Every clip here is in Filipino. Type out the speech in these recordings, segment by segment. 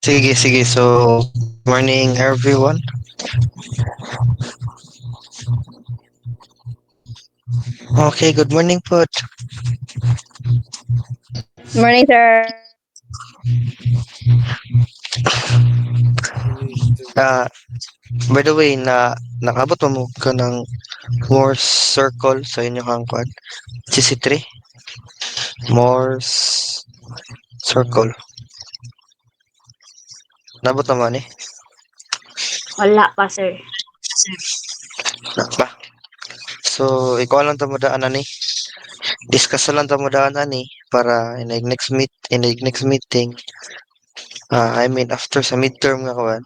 Sige, sige. So, morning everyone. Okay, good morning po. Morning, sir. Ah, by the way, nakabot mo ka ng Morse circle sa inyong hangkwan. CC3, Morse circle. Nabot naman eh. Wala pa, sir. Ba? So, ikaw lang tamadaan ani. Discuss lang tamadaan ani para in the next meeting. I mean after sa midterm nga kawan,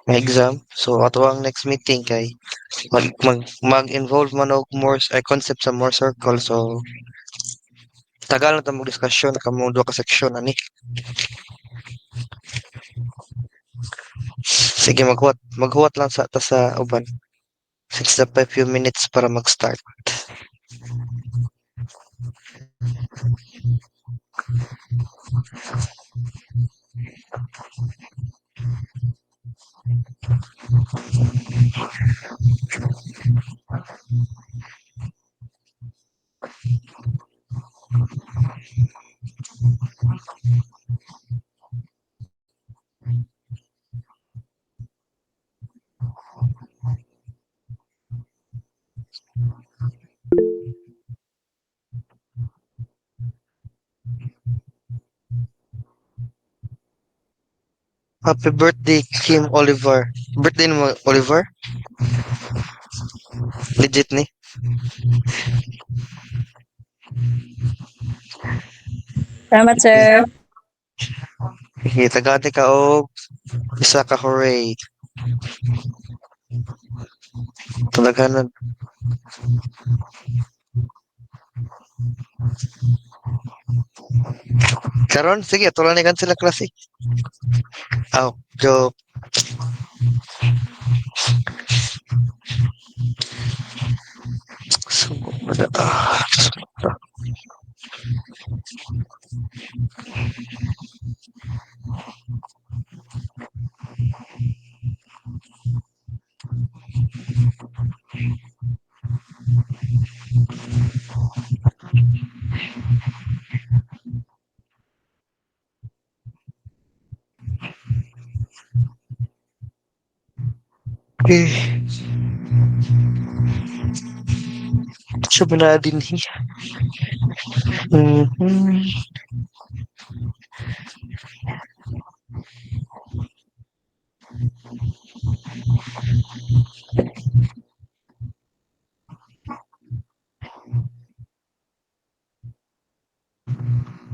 nga exam. So, ato ang next meeting kay mag-involve man og more concept sa more circle. So, tagal na ta discussion kamo duha ka section ani. Sige, maghuwat lang sa uban. 65 few minutes para mag-start. Happy birthday, Kim Oliver. Birthday mo, Oliver? Legit ni. Salamat, sir. Tagadi ka og isa ka hooray. Talaganan. Karon, sige, tulan ni sila klase. Aw, joke. So, eh, siya ba na din hi? Mhm.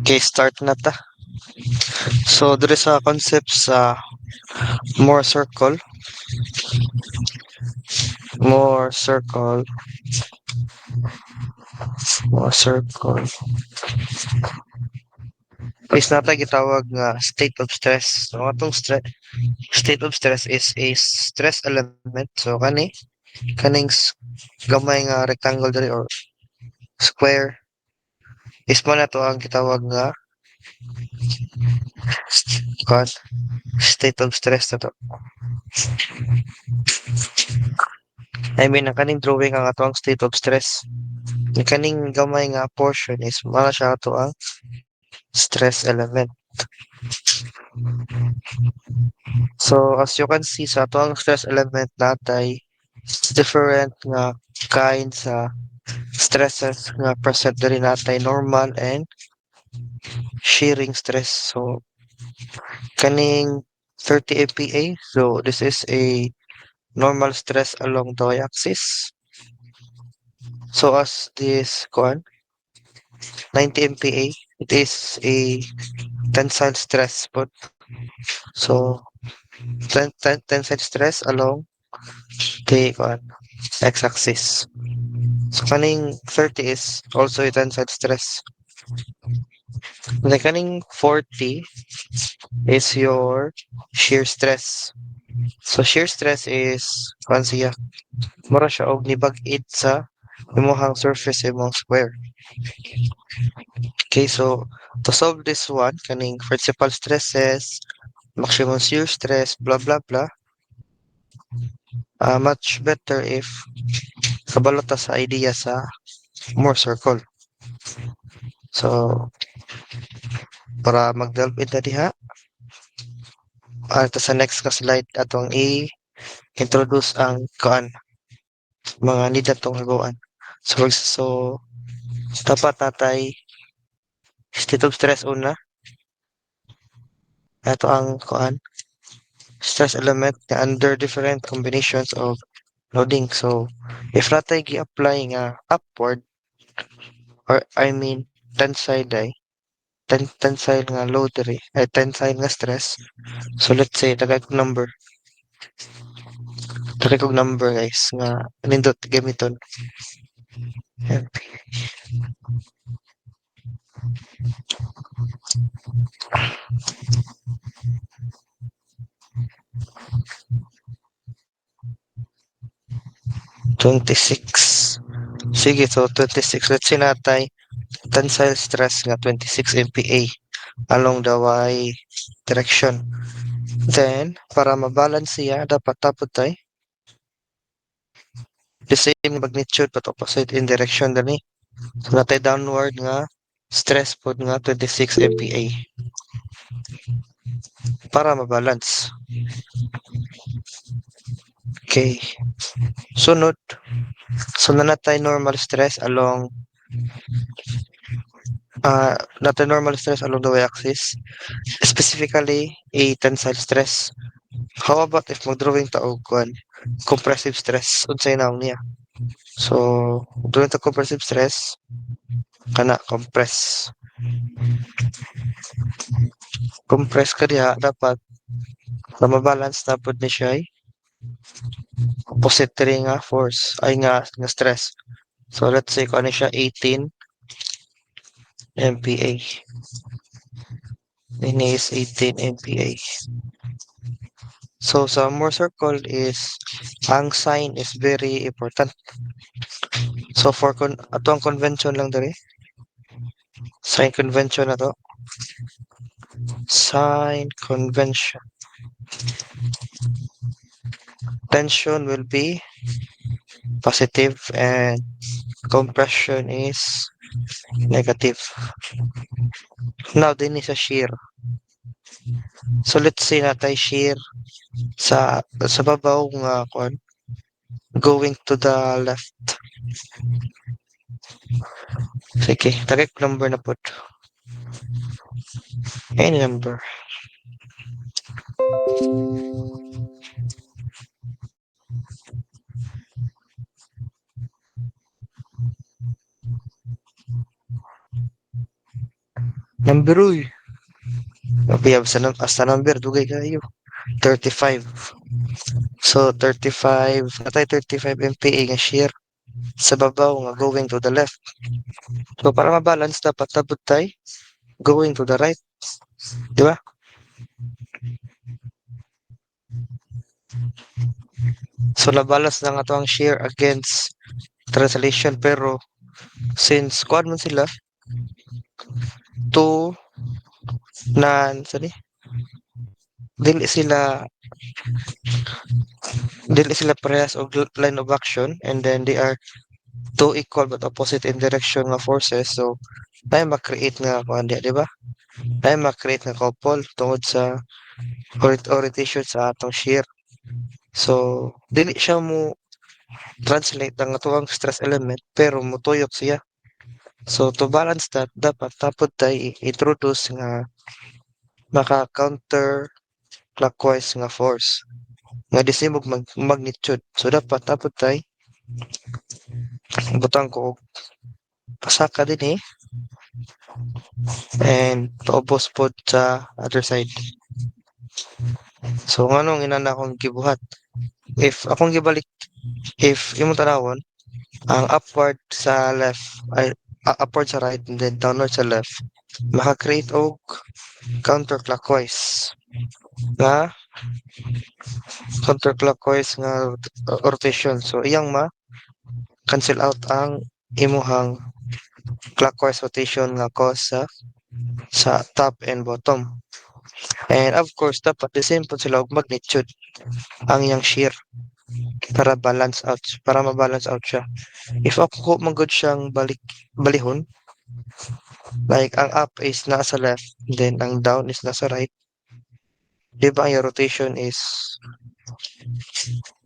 Okay, start na ta. So, there is a concept sa more circle. More circle. More circle. Is nata gitawag nga state of stress. So, atong state of stress is a stress element. So, kaning gamay nga rectangle diri or square is mo na to ang gitawag nga kan state of stress na to. I mean, ang kaning drawing ang ato ang state of stress. Ang kaning gamay nga portion is mala siya ato ang stress element. So, as you can see sa ato ang stress element natay different nga kind sa stresses nga present diri natay normal and shearing stress. So, kaning 30 MPa. So, this is a normal stress along the y-axis. So, as this 90 MPa, it is a tensile stress. But so, tensile stress along the x-axis. So, kaning 30 is also a tensile stress. The kaning 40 is your shear stress. So, shear stress is, siya, mura siya og nibag-it sa imuhang surface imong square. Okay, so to solve this one, kaning principal stresses, maximum shear stress, blah blah blah. Much better if kabalo ta sa idea sa more circle. So, para mag-delve into diha, ito sa next ka slide atong i-introduce ang mga need atong haguan. So dapat natay state of stress una. Ito ang stress element na under different combinations of loading. So, if natay gi-apply nga upward, or I mean, tensile ay, tensile nga load diri, ay tensile nga stress. So, let's say, tagay kong number. Tagay kong number, guys, nga nindot gamiton. Yan. $26. Sige, so 26. Let's say natay tensile stress nga 26 MPa along the y direction. Then, para mabalance siya, dapat tapos tayo the same magnitude but opposite in direction dani. So, natay downward nga stress pod nga 26 MPa para mabalance. Okay. Sunod. So, natay normal stress along natay normal stress along the y-axis. Specifically, a tensile stress. How about if mag-drawing ta og compressive stress? Unsay naong niya? So, drawing ta compressive stress, kana compress. Compress ka diha, dapat na mabalance na pod ni siya ay opposite diri nga force, ay nga stress. So, let's say, kung ano siya, 18 MPa. Ini is 18 MPa. So, sa Moore circle is, ang sign is very important. So, for ato ang convention lang diri. Sign convention na to. Sign convention. Tension will be positive and compression is negative. Now, din is a shear. So, let's say natay shear sa babaw nga going to the left. Sige, tagay ko number na po. Any number. Number uy. Piyab sa number, dugay kayo. 35. So, 35, natay 35 MPa nga shear sa babaw nga going to the left. So, para ma-balance, dapat tabot tay going to the right. Di ba? So, na-balance na nga to ang shear against translation. Pero, since kuan man sila, 2, sani? Dili sila parehas og line of action, and then they are two equal but opposite in direction nga forces. So, tayo mag-create nga kuan di ba? Tayo mag-create nga couple tungod sa orientation sa atong shear. So, dili siya mo translate ang atuang stress element pero mutuyok siya. So, to balance that, dapat tapod tayo introduce nga maka-counter clockwise nga force nga disimog magnitude. So, dapat tapod tayo butang ko og pasaka din and paubos pod sa other side. So, nganong inana akong gibuhat? If akong gibalik, if imong tanawon, ang upward sa left, ay upward sa right, and then downward sa left, maka-create og counterclockwise nga rotation. So, iyang cancel out ang imuhang clockwise rotation nga cause sa top and bottom. And of course, dapat the same po sila og magnitude ang iyang shear para ma-balance out siya. If ako magod siyang balihon, like ang up is nasa left, then ang down is nasa right, di ba ang rotation is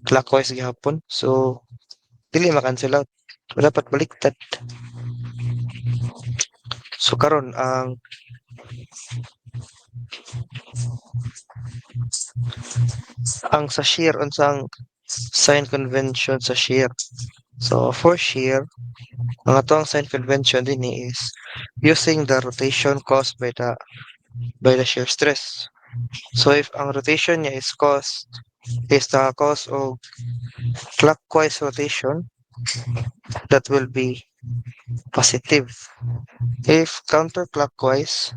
clockwise gihapon? So, dili ma-cancel out. Dapat baliktad. So, karon ang sa shear, unsang sign convention sa shear. So, for shear, ang atong sign convention din is using the rotation caused by the shear stress. So, if ang rotation niya is the cause of clockwise rotation, that will be positive. If counterclockwise,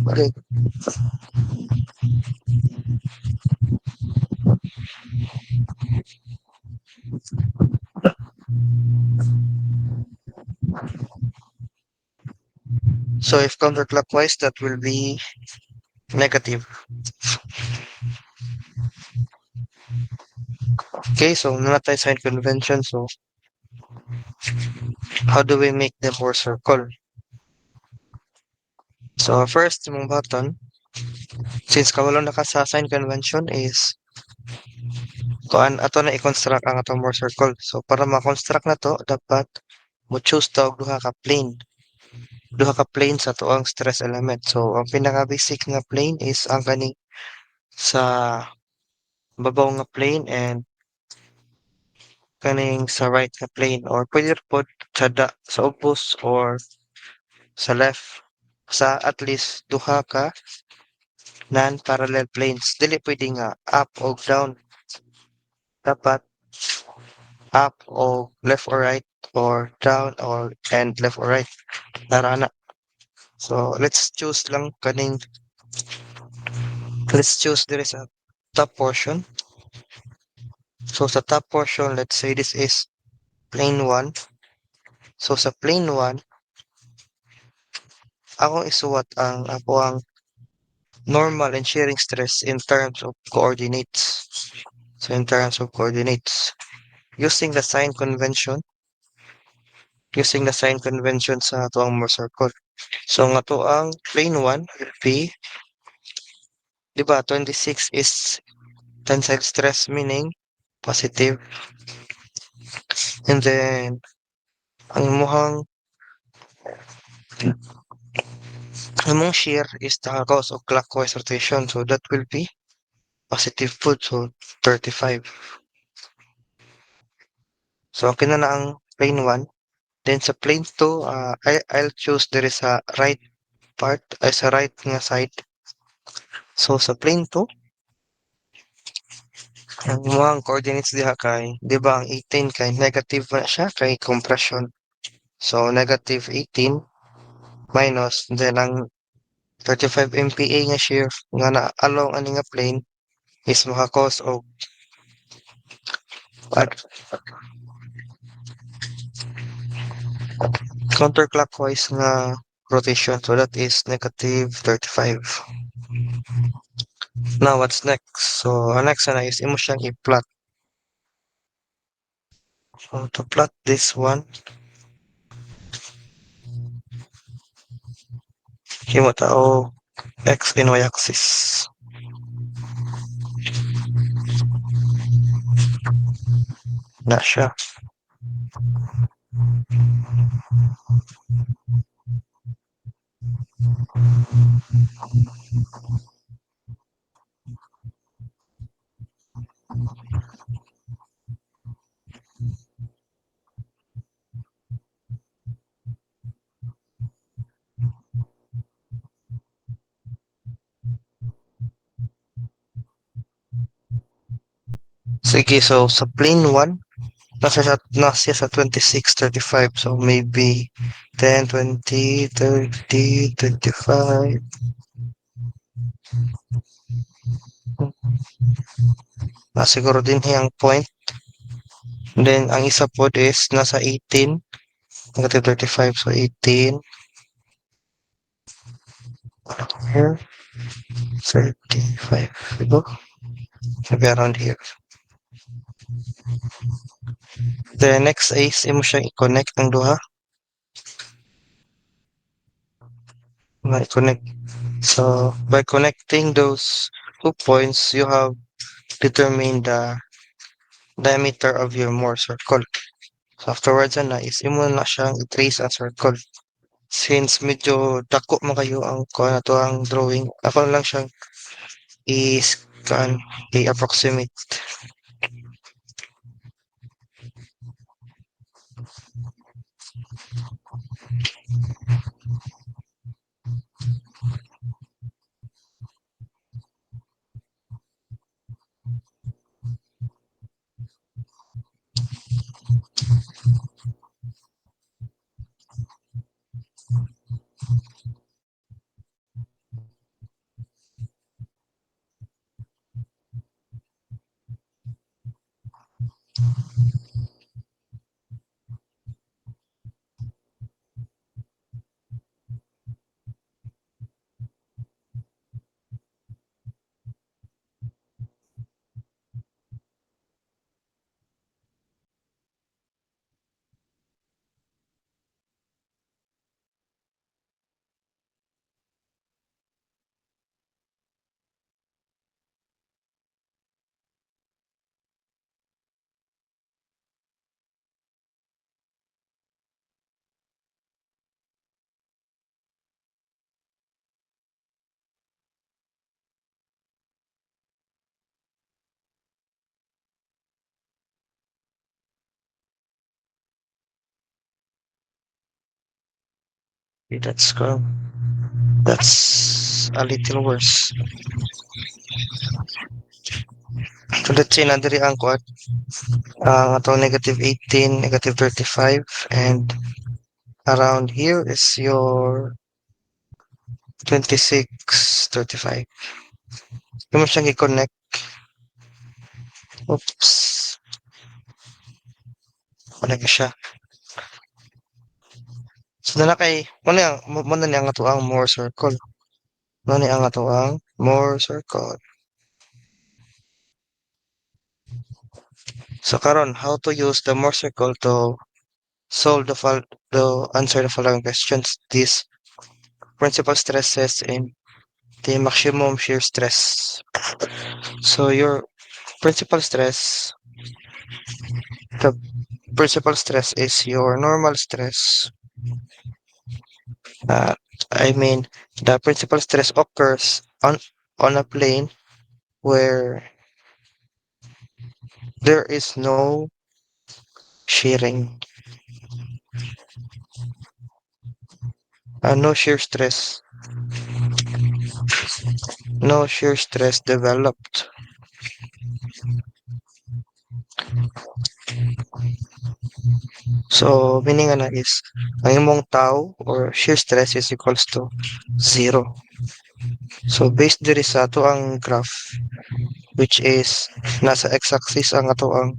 okay. So, if counterclockwise, that will be negative. Okay, so namatay sign convention. So, how do we make them more circle? So, first, yung button, since kawalo na ka sa sign convention is kuan ato na i-construct ang atong more circle. So, para ma-construct na to, dapat mo choose tawag duha ka plane. Duha ka plane sa tuang stress element. So, ang pinaka-basic nga plane is ang kaning sa babaw nga plane and kaning sa right nga plane, or pwede pod sa ubos or sa left, sa at least duha ka non-parallel planes. Dili pwede nga up o down. Dapat up o left or right, or down or and left or right. Narana. So, let's choose there is a top portion. So, sa top portion, let's say this is plane 1. So, sa plane 1, akong isuwat ang normal and shearing stress in terms of coordinates. So, in terms of coordinates, using the sign convention sa tuang more circle. So, nga to ang plane 1 will be, di ba, 26 is tensile stress, meaning positive. And then, ang imong shear is the cause of clockwise rotation. So, that will be positive foot. So, 35. So, ang kinana ang plane 1. Then sa plane 2, I'll choose there is a right part, ay sa right nga side. So sa plane 2, ang mga coordinates diha kay, di ba ang 18 kay negative na siya kay compression. So negative 18 minus, then ang 35 MPa nga shear nga na along ani nga plane is maka-cause og at counterclockwise nga rotation. So that is negative 35. Now what's next? So ang next na is imo siyang i-plot. So to plot this one, himo tao x and y axis. Na siya. Sige, so sa plane 1, nasa sa 26, 35. So maybe 10, 20, 30, 25. Siguro din ang point. Then ang isa po is nasa 18, negative 35. So 18 here, 35. Diba? Maybe around here. The next is imo siyang i-connect ang duha. I-connect. So by connecting those 2 points, you have determined the diameter of your Mohr circle. So afterwards na is imo na siyang i-trace ang circle. Since medyo dako man kayo ang kuha na to ang drawing, ako na lang siyang i-scan, i-approximate. Okay, that's go. That's a little worse. So let's say na diri ang kuha atong negative 18, negative 35, and around here is your 26, 35. Imo siyang i-connect. Oops. Connect siya. So na kay mo na ni ang ato ang Mohr circle. Mo ni ang ato ang Mohr circle. So karon how to use the Mohr circle to solve to answer the following questions. These principal stresses and the maximum shear stress. So your principal stress, the principal stress is your normal stress. Uh, I mean, the principal stress occurs on a plane where there is no shearing. No shear stress. No shear stress developed. So, meaning na is, ang imong tau or shear stress is equals to 0. So, based diri sa ato ang graph, which is nasa x-axis ang ato ang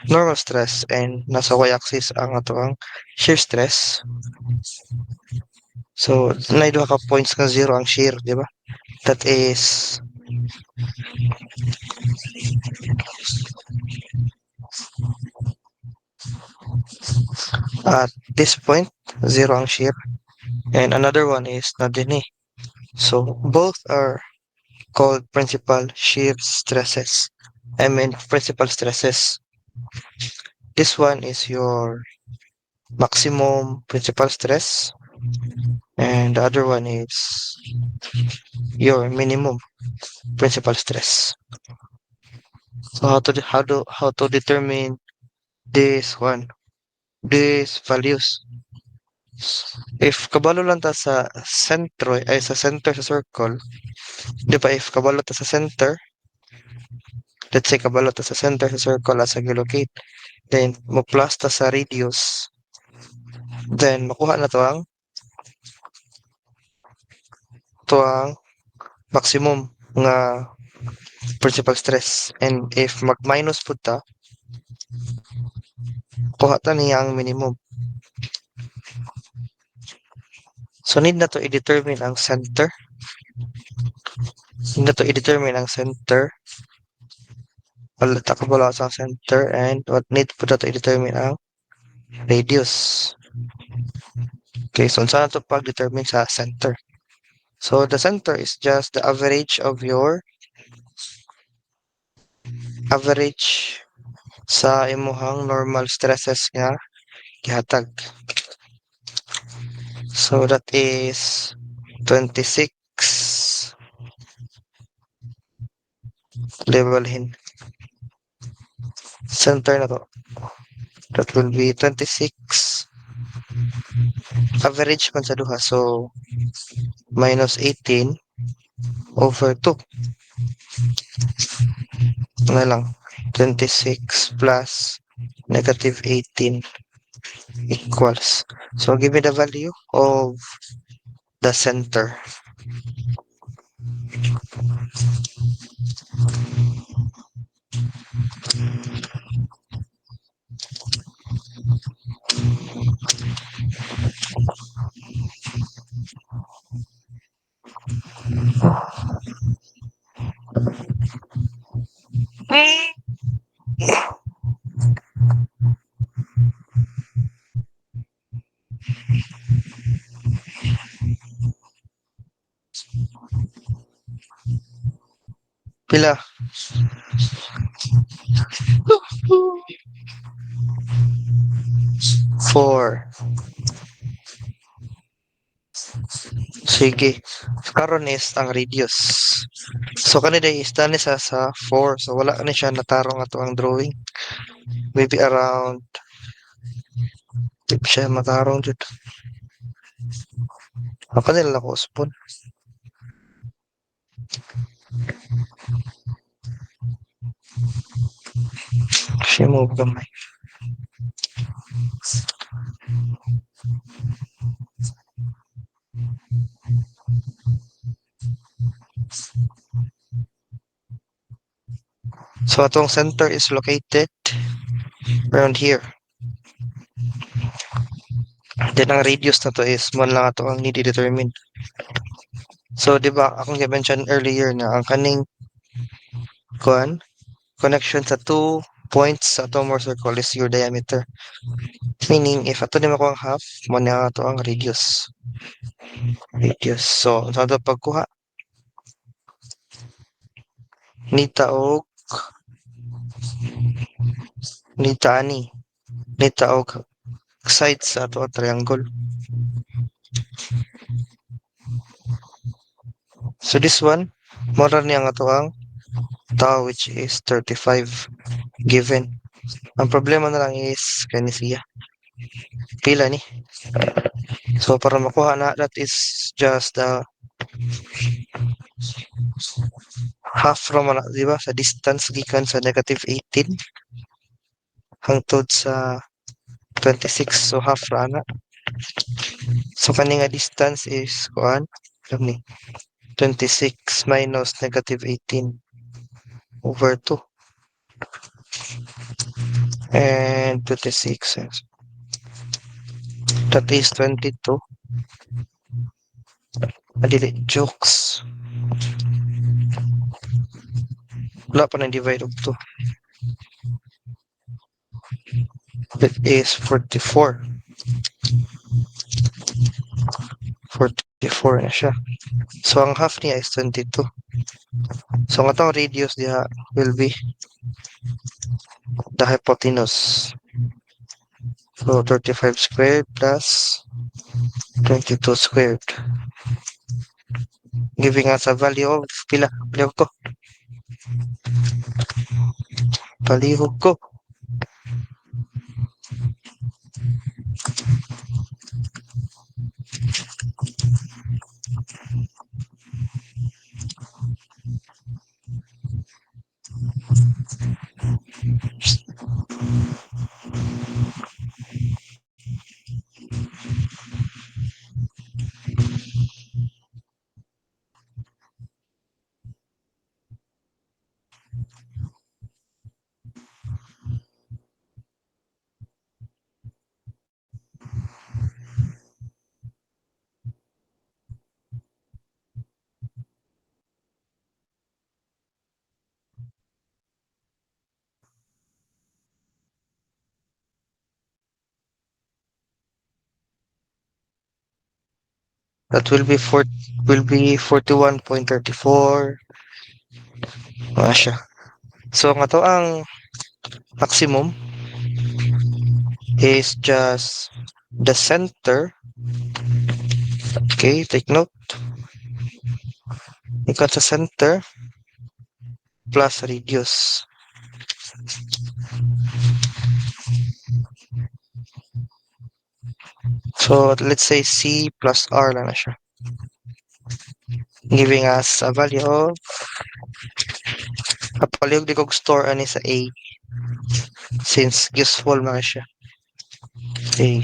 normal stress and nasa y-axis ang ato ang shear stress. So, duha ka points nga 0 ang shear, di ba? That is at this point, 0 ang shear. And another one is na din eh. So, both are called principal shear stresses. I mean, principal stresses. This one is your maximum principal stress, and the other one is your minimum principal stress. So how to determine this one, these values? If kabalo lang ta sa sentro ay sa center sa circle, di ba if kabalo ta sa center, let's say kabalo ta sa center sa circle as a locate, then mo plus ta sa radius, then makuha na to ang maximum nga principal stress. And if mag-minus po ta, kuha ta niya ang minimum. So, need na to i-determine ang center. Need na to i-determine ang center. Wala takabala sa center. And what need po na to i-determine ang radius. Okay, so saan to pag-determine sa center? So, the center is just the average of your average sa imuhang normal stresses nga gihatag. So, that is 26 levelhin. Center na to. That will be 26 average man sa duha. So, minus 18 over 2. Ano lang? 26 plus negative 18 equals. So, give me the value of the center. Pila? 4. Sige. Karon is ang radius. So kanina is tani sa 4. So wala ni siya natarong ato ang drawing. Maybe around di pa siya matarong jud. Ako nila ko spoon. Siya mo gamay. So atong center is located around here. Then ang radius na to is man lang ato ang need determine. So di ba akong mention earlier na ang kaning connection sa 2 points sa atong more circle is your diameter. Meaning if ato ni ko ang half, mo na ato ang radius. So sa ato pagkuha nita og nita og sides sa ato triangle. So this one, more niya ang ato ang tau which is 35 given. Ang problema na lang is kani siya. Pila ni. So para makuha na, that is just the half from na, di ba? Sa distance gikan sa -18 hangtod sa 26. So half ra na. So kani nga distance is kuan, alam ni, 26 minus -18 over 2 and 26. That is 22. Adili, jokes. Wala pa na divide of 2. That is 44. 44 na siya. So ang half niya is 22. So ang atong radius diha will be the hypotenuse. So 35 squared plus 22 squared. Giving us a value of pila? Palihog ko. Palihog ko. That will be 41.34. Siya. So ang ato ang maximum is just the center. Okay, take note. Equal sa center plus radius. So let's say C plus R lang na siya. Giving us a value of palihog di kog store ani sa A since useful man siya. A.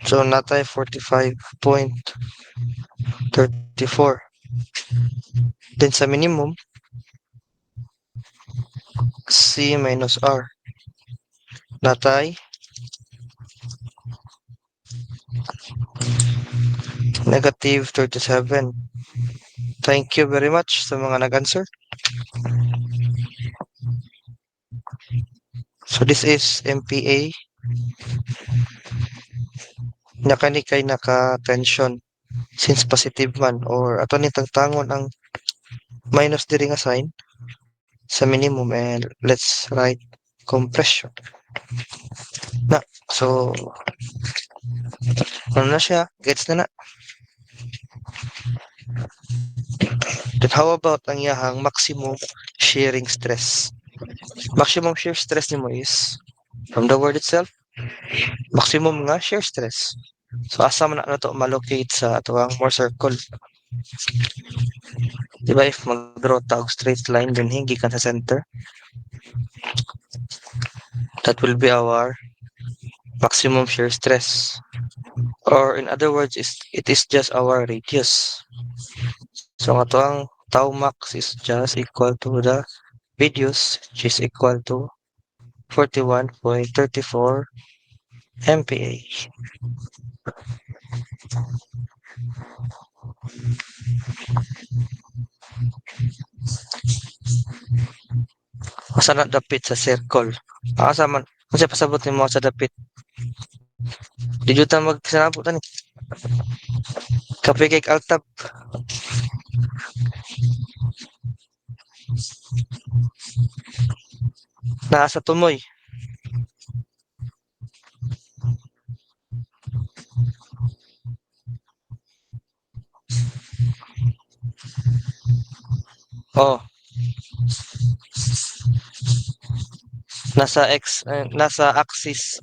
So natay 45.34. Then sa minimum, C minus R. Natay -37. Thank you very much sa mga nag-answer. So this is MPA. Nakani kay naka-tension since positive man or ato ni tagtangon ang minus diri nga sign sa minimum and let's write compression. Na, so ano na siya? Gets na na. Then how about ang iyahang maximum shearing stress? Maximum shear stress nimo is from the word itself, maximum nga shear stress. So asa man na to malocate sa atuang more circle. Diba if mag-draw ta og straight line then hingi ka sa center, that will be our maximum shear stress. Or in other words, it is just our radius. So ang atuang tau max is just equal to the radius, which is equal to 41.34 MPa. Asa na dapit sa circle? Asa man? Kung siya pasabot ni mo sa dapit. Di juta magsanabot ani. Kape kay altab. Nasa tumoy. Oh, nasa axis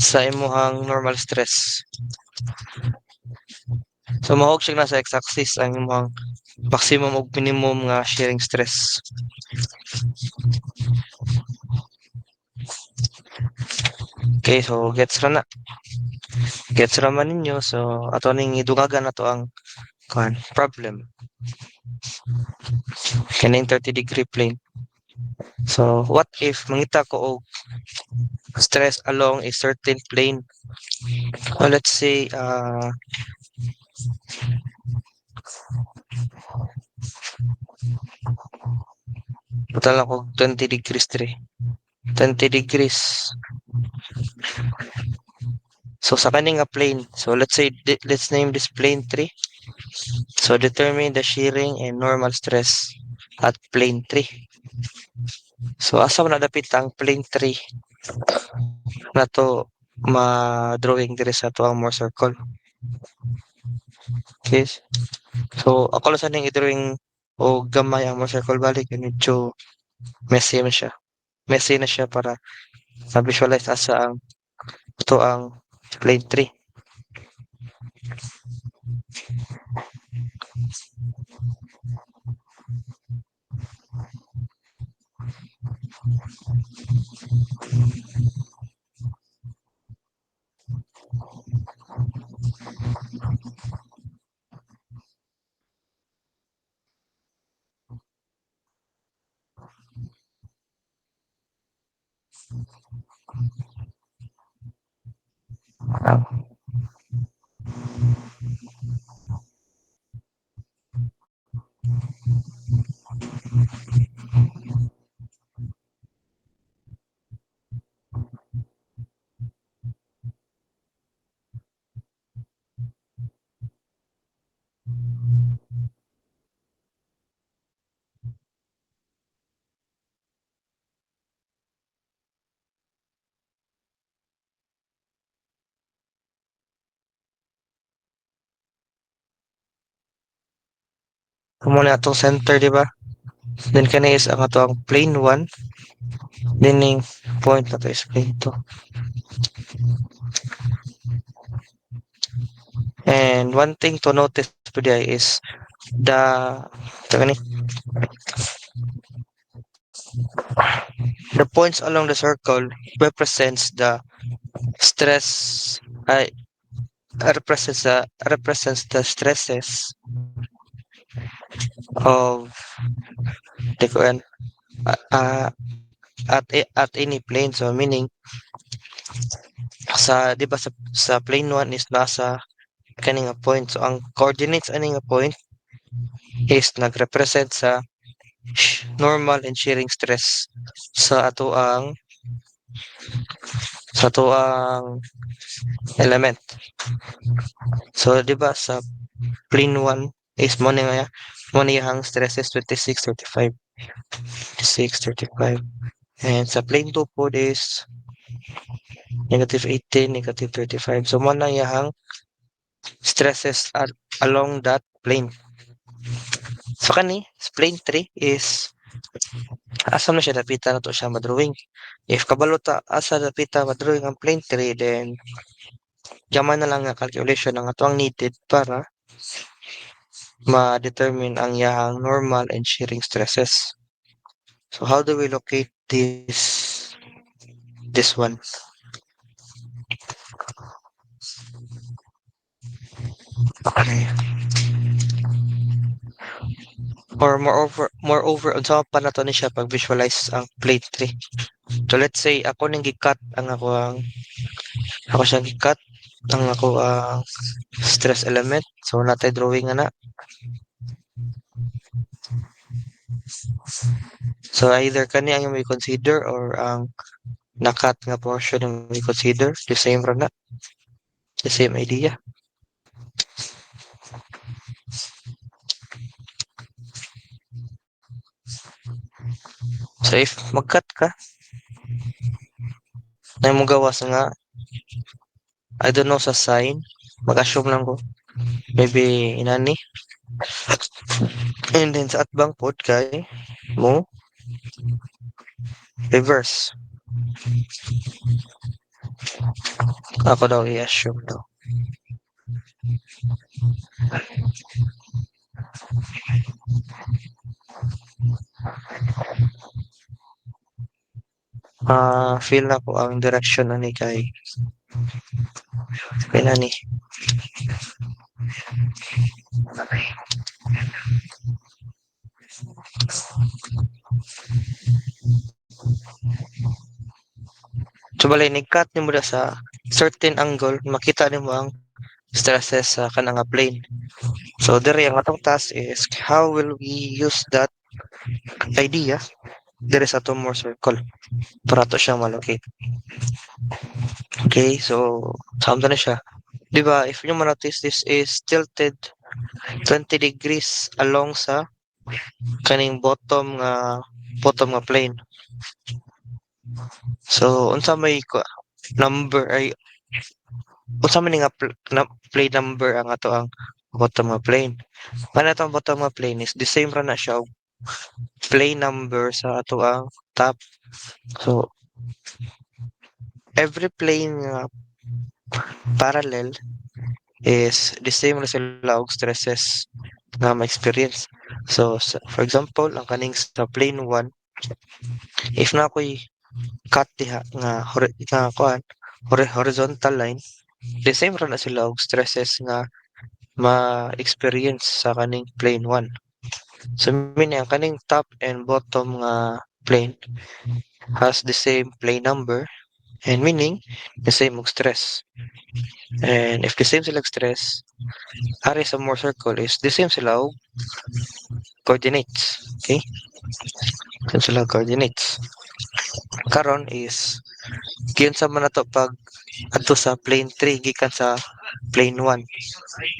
sa imuhang normal stress. So mahog siya nasa x-axis ang imong maximum ug minimum nga shearing stress. Okay, so gets ra na. Gets ra man ninyo. So ato ning idungagan nato ang problem. Kaning 30-degree plane. So what if mangita ko og stress along a certain plane? Well, let's say total ako 20 degrees 3. 20 degrees. So sa kaning nga plane, so let's say let's name this plane 3. So determine the shearing and normal stress at plane 3. So asa man nadapit ang plane 3 na to ma-drawing dire sa to ang more circle. Okay. So ako lang sa ning i-drawing o gamay ang more circle balik medyo messy man siya. Messy na siya para ma-visualize asa ang ito ang plane 3. Amo na atong center, di ba? Then kani is ang ato ang plane 1. Then yung point na to is plane 2. And one thing to notice today is the ito gani, the points along the circle represents the stress represents the stresses of the uh, at any plane. So meaning sa di ba sa plane 1 is nasa kani nga point. So ang coordinates ani nga point is nagrepresent sa normal and shearing stress sa ato ang element. So di ba sa plane 1 is mo ni ang stresses 26, 35. 26, 35. And sa plane 2 po is negative 18, negative 35. So mo na yang stresses along that plane. So kani, plane 3 is asa na siya dapita na to siya madrawing. If kabalo ta asa dapita madrawing ang plane 3, then yaman na lang nga calculation ang ato ang needed para ma-determine ang yahang normal and shearing stresses. So how do we locate this one? Okay. Or moreover unsa pa nato ni siya pag visualize ang plate 3. So let's say ako ning gikat ang ako siya gikat ang ako ang stress element. So natay drawing ana. So either kani ang may consider or ang nakat nga portion ang may consider, the same ra na. The same idea. So if magkat ka, na mo gawas nga, I don't know sa sign, mag-assume lang ko. Maybe inani. And then sa atbang pod kay mo reverse. Ako daw i-assume daw. Feel na ko ang direction ani kay nani. So balay ni-cut nimo da sa certain angle, makita nimo ang stresses sa kanang nga plane. So dere ang atong task is how will we use that idea dere sa atong more circle para to siya malocate. Okay, so samto na siya. Di ba, if you notice, this is tilted 20 degrees along sa kaning bottom nga plane. So unsa may number ay unsa man ni nga plane number ang ato ang bottom nga plane. Ano atong bottom nga plane is the same ra na siya og plane number sa ato ang top. So every plane nga parallel is the same ra sila og stresses nga ma-experience. So for example, ang kaning sa plane 1, if na ako'y cut diha nga nga kuan horizontal line, the same ra na sila og stresses nga ma-experience sa kaning plane 1. So meaning ang kaning top and bottom nga plane has the same plane number and meaning the same og stress. And if the same sila og stress, ari sa more circle is the same sila og coordinates. Okay? Same sila og coordinates. Karon is kinsa man nato pag adto sa plane 3 gikan sa plane 1.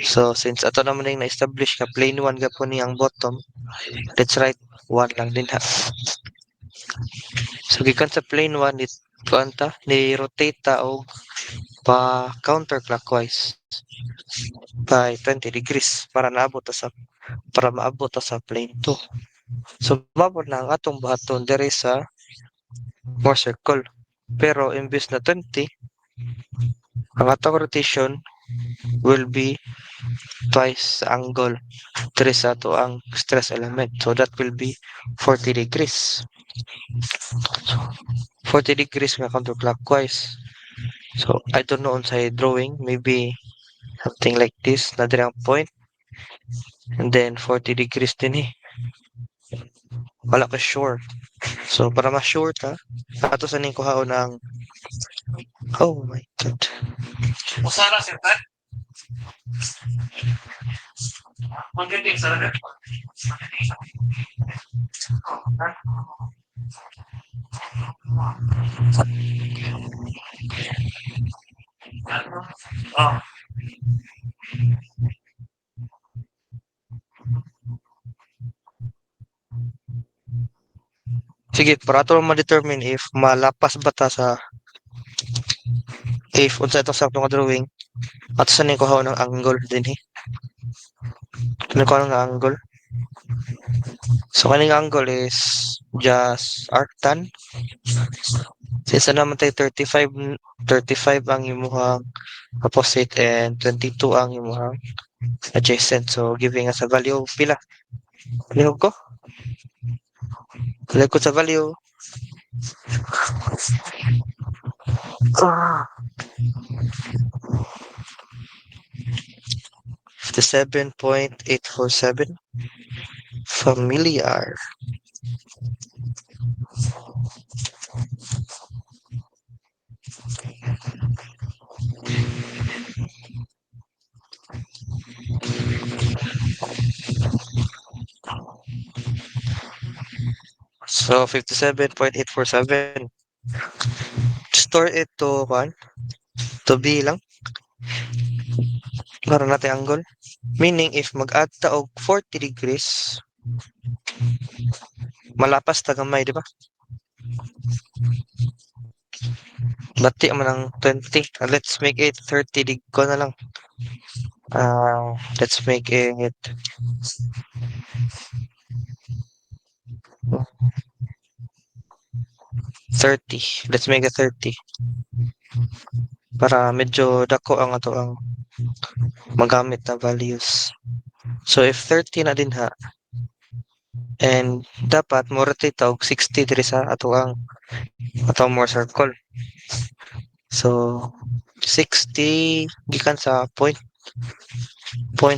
So since ato naman yung na-establish ka plane 1 gapon ni ang bottom, let's write 1 lang din ha. So gikan sa plane 1 it kuanta ni rotate ta og pa counterclockwise by 20 degrees para maabot ta sa plane 2. So mabot na ang atong buhaton diri sa more circle. Pero imbes na 20, ang atong rotation will be twice the angle diri sa ato ang stress element. So that will be 40 degrees. 40 degrees nga counterclockwise. So I don't know on sa drawing, maybe something like this na diri ang point. And then 40 degrees din eh. Wala ka sure. So para ma-sure ka, ato sa ning kuhaon ang oh my god. Usara sir Tad. Magaling sa lagat. Oh. Sige, para ato ma-determine if malapas ba ta sa if unsa ito sa nga drawing ato sa ning kuhaon ng angle din eh. Ano ko nga angle? So kaning angle is just arctan. Since naman tayo 35 ang imuhang opposite and 22 ang imuhang adjacent. So giving us a value of pila. Lihog ko? Lihog ko sa value. 57.847 familiar. So 57.847. Store it to B lang. Para natin angle. Meaning if mag-add ta og 40 degrees, malapas ta gamay, di ba? Bati man ang 20. Let's make it 30 ko na lang. Let's make it 30. Let's make it 30. Para medyo dako ang ato ang magamit na values. So if 30 na din ha, and dapat mo rotate og 60 diri sa ato ang more circle. So 60 gikan sa point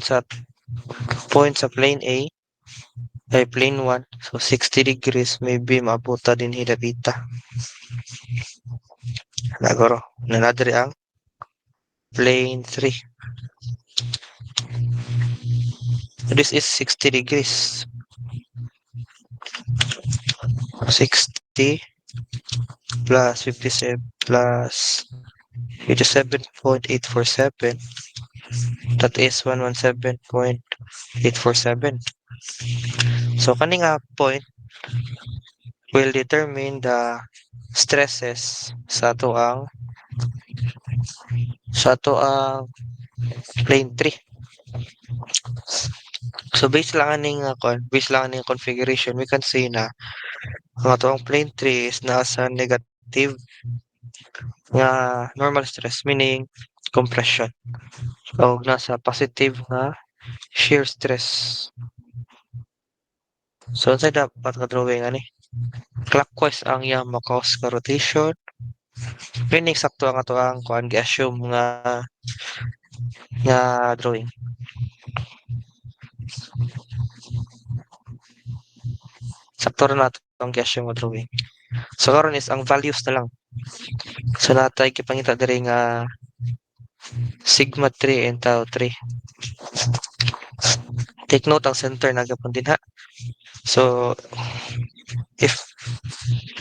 sa plane A ay plane 1. So 60 degrees maybe maabuta din hidapita. Nagoro, nanadiri ang plane 3. This is 60 degrees. 60 plus 57 plus 87.847. That is 117.847. So kaning point will determine the stresses sa ato ang plane 3. So based lang aning configuration, we can say na ang ato ang plane 3 is nasa negative nga normal stress, meaning compression. O nasa positive nga shear stress. So sa dapat ka drawing ani clockwise ang iyang cause ka rotation, meaning sakto ang ato ang gi-assume nga drawing. Sakto ra nato ang gi-assume nga drawing. So karon is ang values na lang. So natay gipangita diri nga sigma 3 and tau 3. Take note ang center na gyapon din ha. So if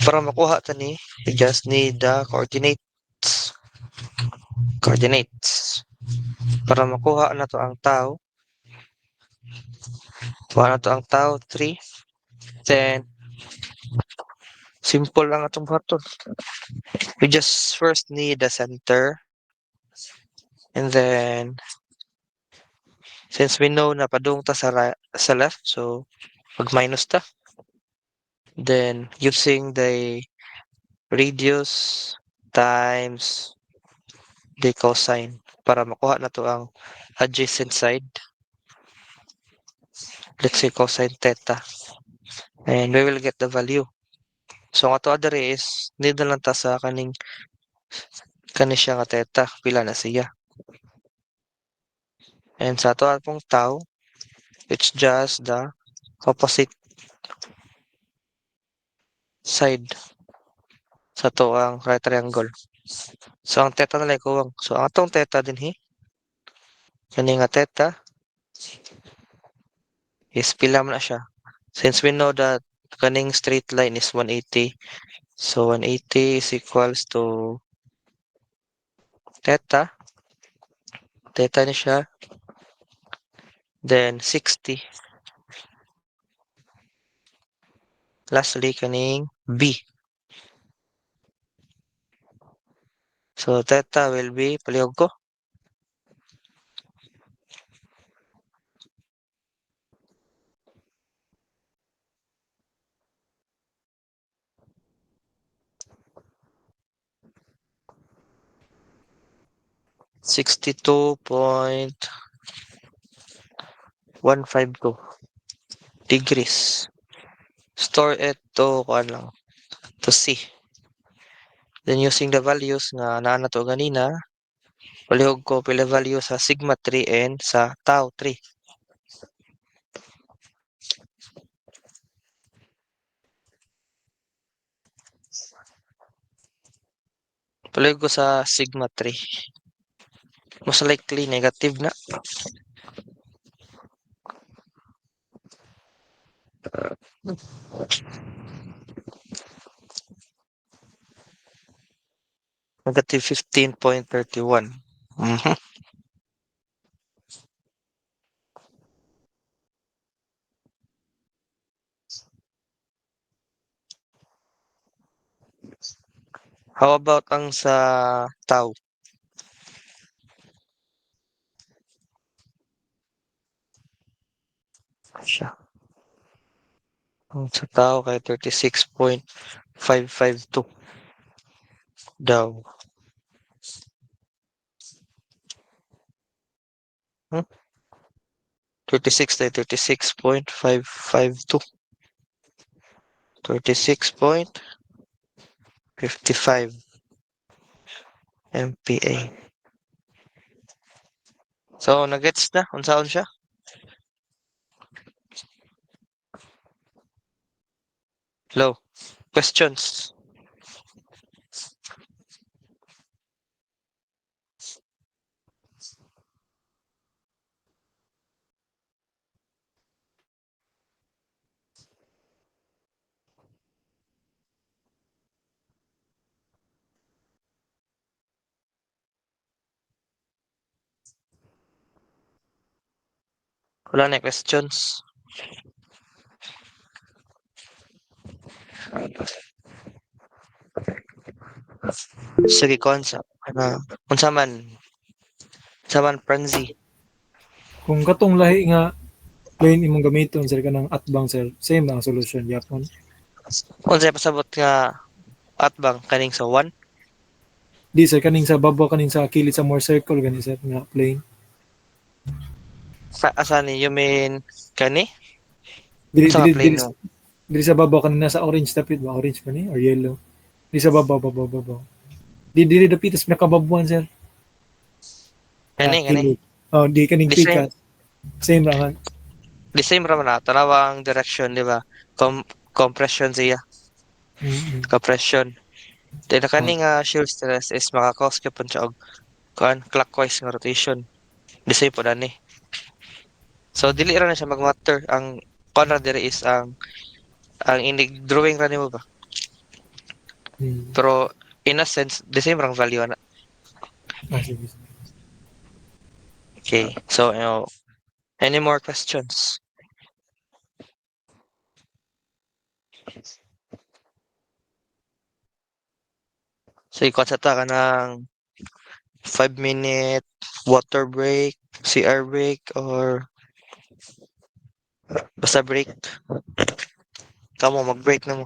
para makuha ta ni, you just need the coordinates. Para makuha na to ang tau, kuha na to ang tau 3, then simple lang atong buhaton. We just first need the center, and then since we know na padung ta sa left, so mag-minus ta. Then using the radius times the cosine para makuha na to ang adjacent side. Let's say cosine theta. And we will get the value. So ang ato adere is need na lang ta sa kani siya nga theta, pila na siya. And sa ato pong tau, it's just the opposite side sa to ang right triangle. So ang theta na lang kuwang. So ang atong theta din kani nga theta is pila man na siya. Since we know that kaning straight line is 180, so 180 is equals to theta ni siya, then 60. Lastly, kaning B. So theta will be, palihog ko, $62.152 degrees. Store it to kuan lang, to C. Then using the values nga naa na to ganina, palihog ko pila value sa sigma 3 and sa tau 3. Palihog ko sa sigma 3. Most likely negative na. Negative 15.31. How about ang sa tau? Siya. Ang sa tao kay 36.552 daw. Hmm? 36.552. 36.55 MPa. So, nagets na? Unsaon siya? Hello? Questions? Wala na questions. Sige, konsa. Unsa man? Unsa man, Franzi? Kung katong lahi nga plane imong gamiton sir kanang atbang sir, same lang ang solusyon yapon. Unsay pasabot nga atbang kaning sa 1? Di sir kaning sa babaw kaning sa kilid sa more circle gani sir nga plane. Sa asa ni? You mean kani? Dili Unsa dili nga dili, plane mo? dili sa babaw kanina sa orange dapit ba orange pa ni or yellow. Di sa babaw. Di dili dapit sa nakababuan sir. Kani. Kilid. Oh, di kaning The same, pikas. Same lang. the same ra man na. Tanawang direction, di ba? Compression siya. Mm. Compression. Then Ah, kani nga shear stress is maka-cause gyud siya og kuan clockwise nga rotation. The same po ni. So dili ra na siya mag-matter. Ang kuan ra diri is ang inig drawing ra nimo ba? mm. Pero in a sense, the same rang value na. Sige. Okay. So, any more questions? So, ikonsata ka ng 5-minute water break, CR break, or basta break. Kamo, mag-break na mo.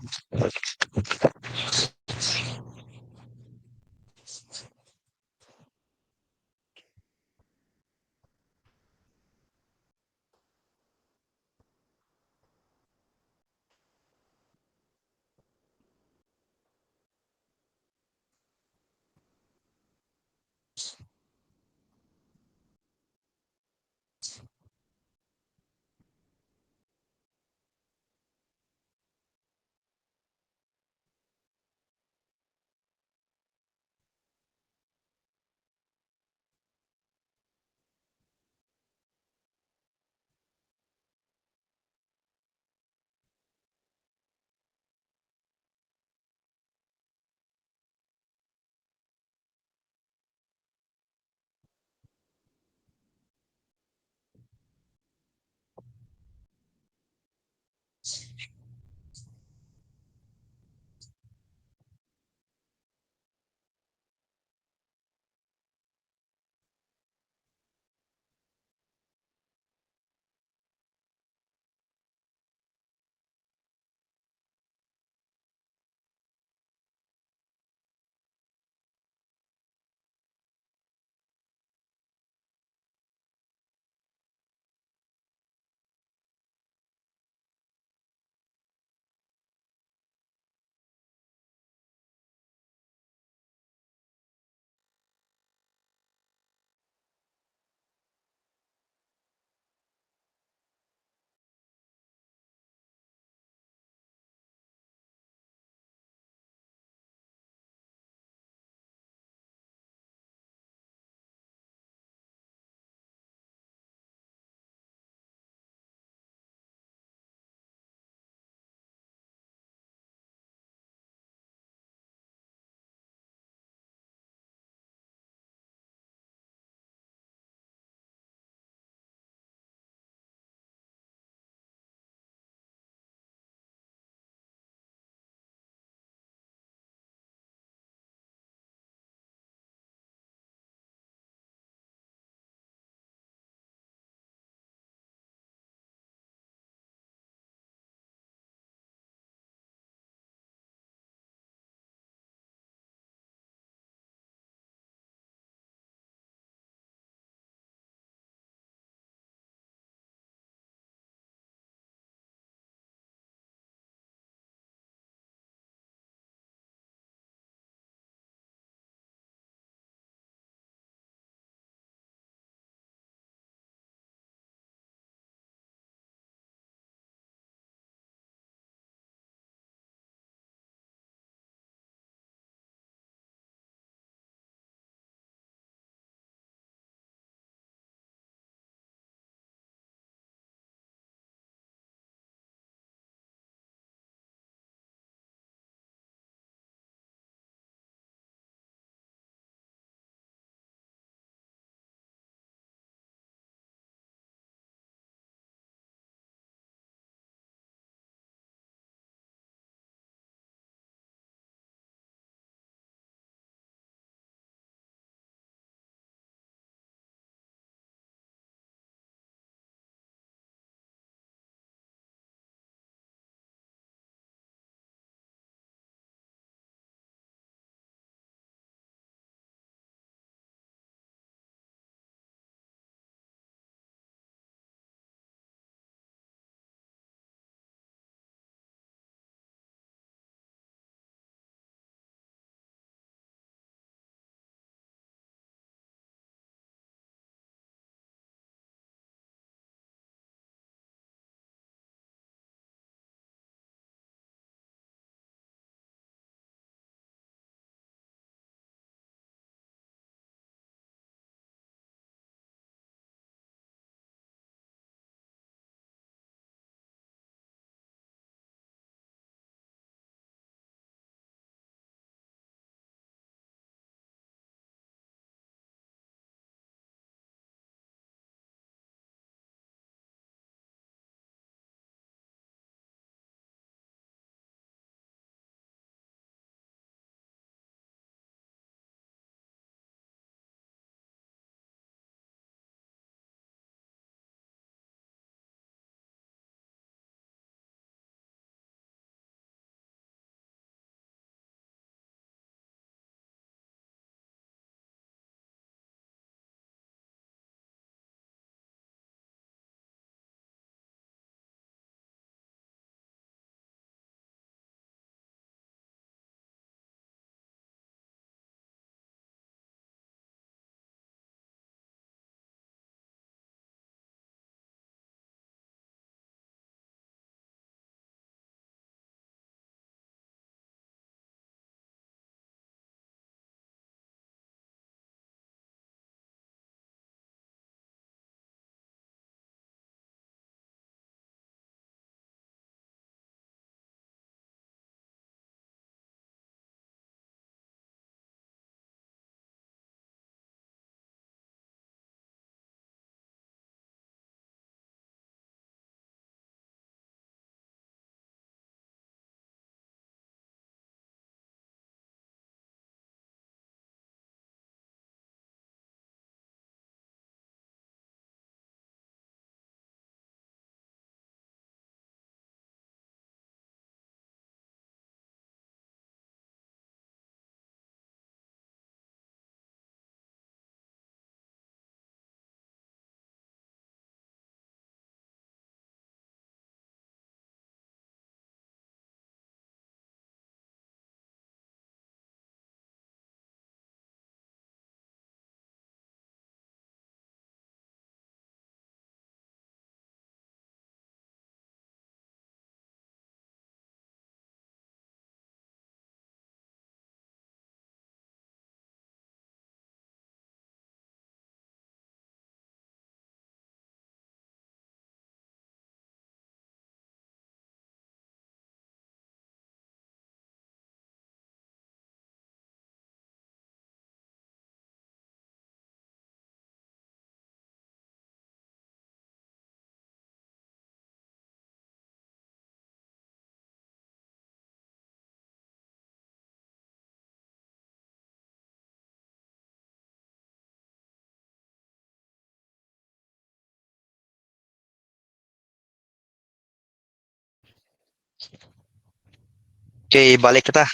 Okay, balik kita.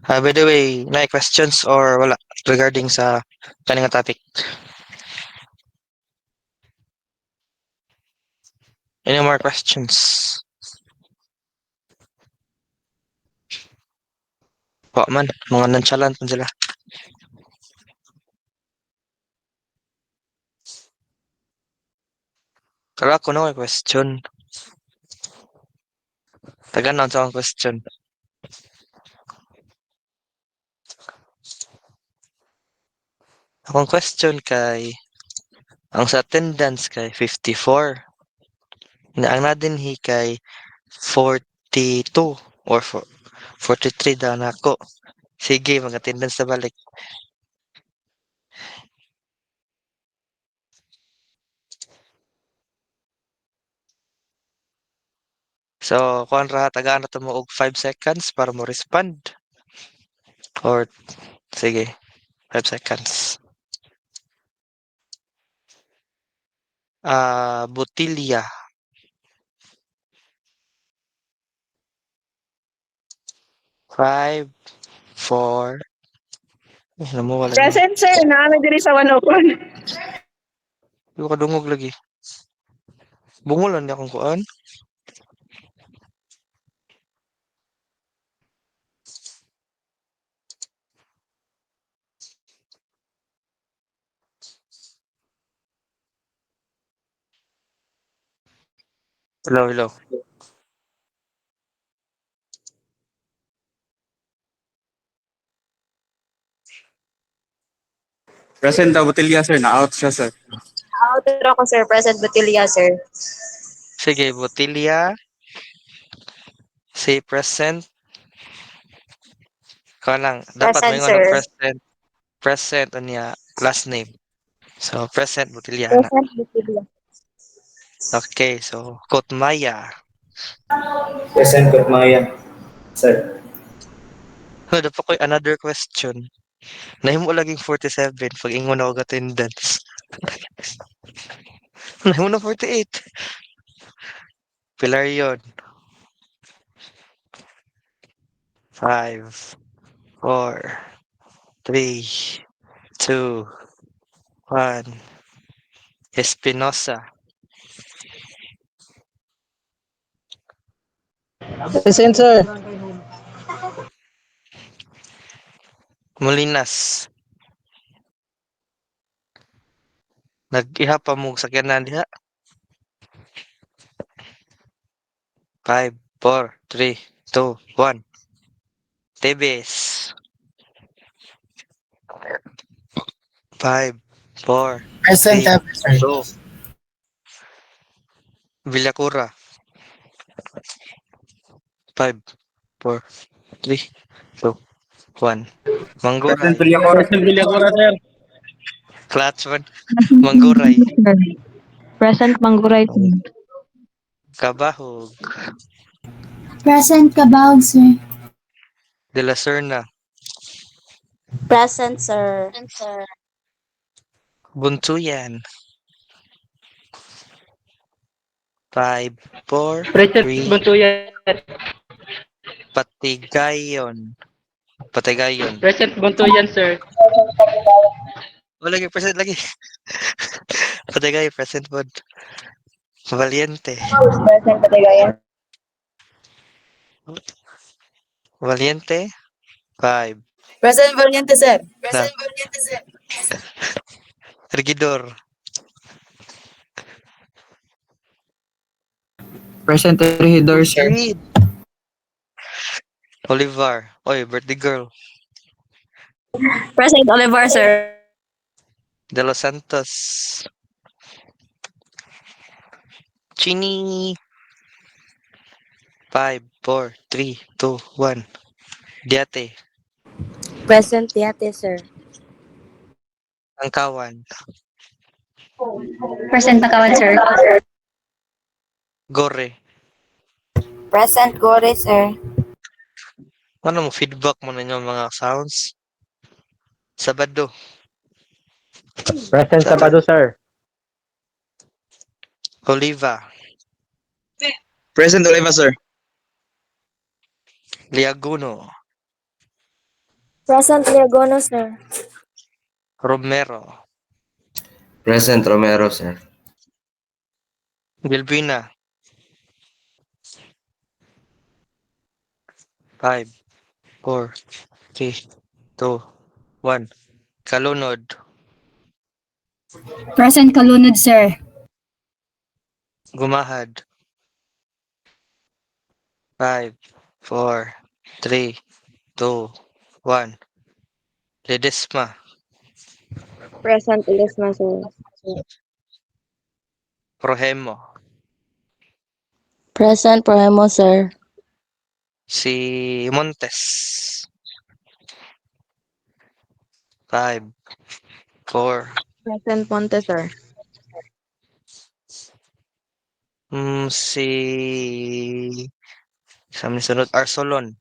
By the way, na questions or wala regarding sa kaning nga topic? Any more questions? Wa man, mga nonchalant man sila. Pero ako na may question. Taganon sa akong question. Akong question kay, ang sa attendance kay 54. Na ang nadinhi kay 42 or 43 daw na ako. Sige, mag-attendance na balik. So, kuan ra tagaan na to mo og 5 seconds para mo respond. Or sige, 5 seconds. Botilya. 5, 4. Namuwala na. Present, sir. Namin diri sa 101. Di ko kadungog lagi. Bungulan niya akong kuan. Hello, hello. Present daw botelya sir, na-out siya sir. Outer ako, sir. Present Batilya, sir. Sige, Botilya. Say present. Kuan lang. Dapat Present, may sir. present. Present niya last name. So, present Botilya na. Present Batilya. Okay, so, Kotmaya. Present ko Maya. Sir. Dapat ko another question. Nahimo laging 47 pag ingon ako attendance. Nahimo na 48. Pilar yun. 5, 4, 3, 2, 1. Espinosa. Present sir. Molinas. Nag-iha pa mo sakyanan diha. 5, 4, 3, 2, 1. Tebes. 5, 4, Present 3, sir. 2. Villacura. 5, 4, 3, 2, 1. Mangguray. Present Villacora sir. Clutch one. Mangguray. Present Mangguray, sir. Kabahog. Present Cabao, sir. De la Serna. Present, sir. Buntuyan. 5, 4, Present 3, Buntuyan. Patigayon. Patigayon. Present Buntuyan, sir. O, lagi, present lagi. Patigayon, present pod. Valiente. Present Batilya. Valiente. 5. Present Valiente, sir. Regidor. Present Regidor sir. Reed. Olivar. Oy, birthday girl. Present Oliver, sir. De Los Santos. Chini. 5, 4, 3, 2, 1. Diate. Present Yate, sir. Angkawan. Present Takawan, sir. Gore. Present Gore, sir. Ano mo feedback mo ninyo mga sounds? Sabado. Present Sabado, sir. Oliva. Present Oliva sir. Liaguno. Present Liagono, sir. Romero. Present Romero, sir. Bilbina. 5, 4, 3, 2, 1. Kalunod. Present Kalunod, sir. Gumahad. 5, 4, 3, 2, 1. Ledesma. Present Ilisma, sir. Prohemo. Present Prohemo, sir. Si Montes. 5, 4. Present Ponte, sir. Si... Sa sunod, Arsolon.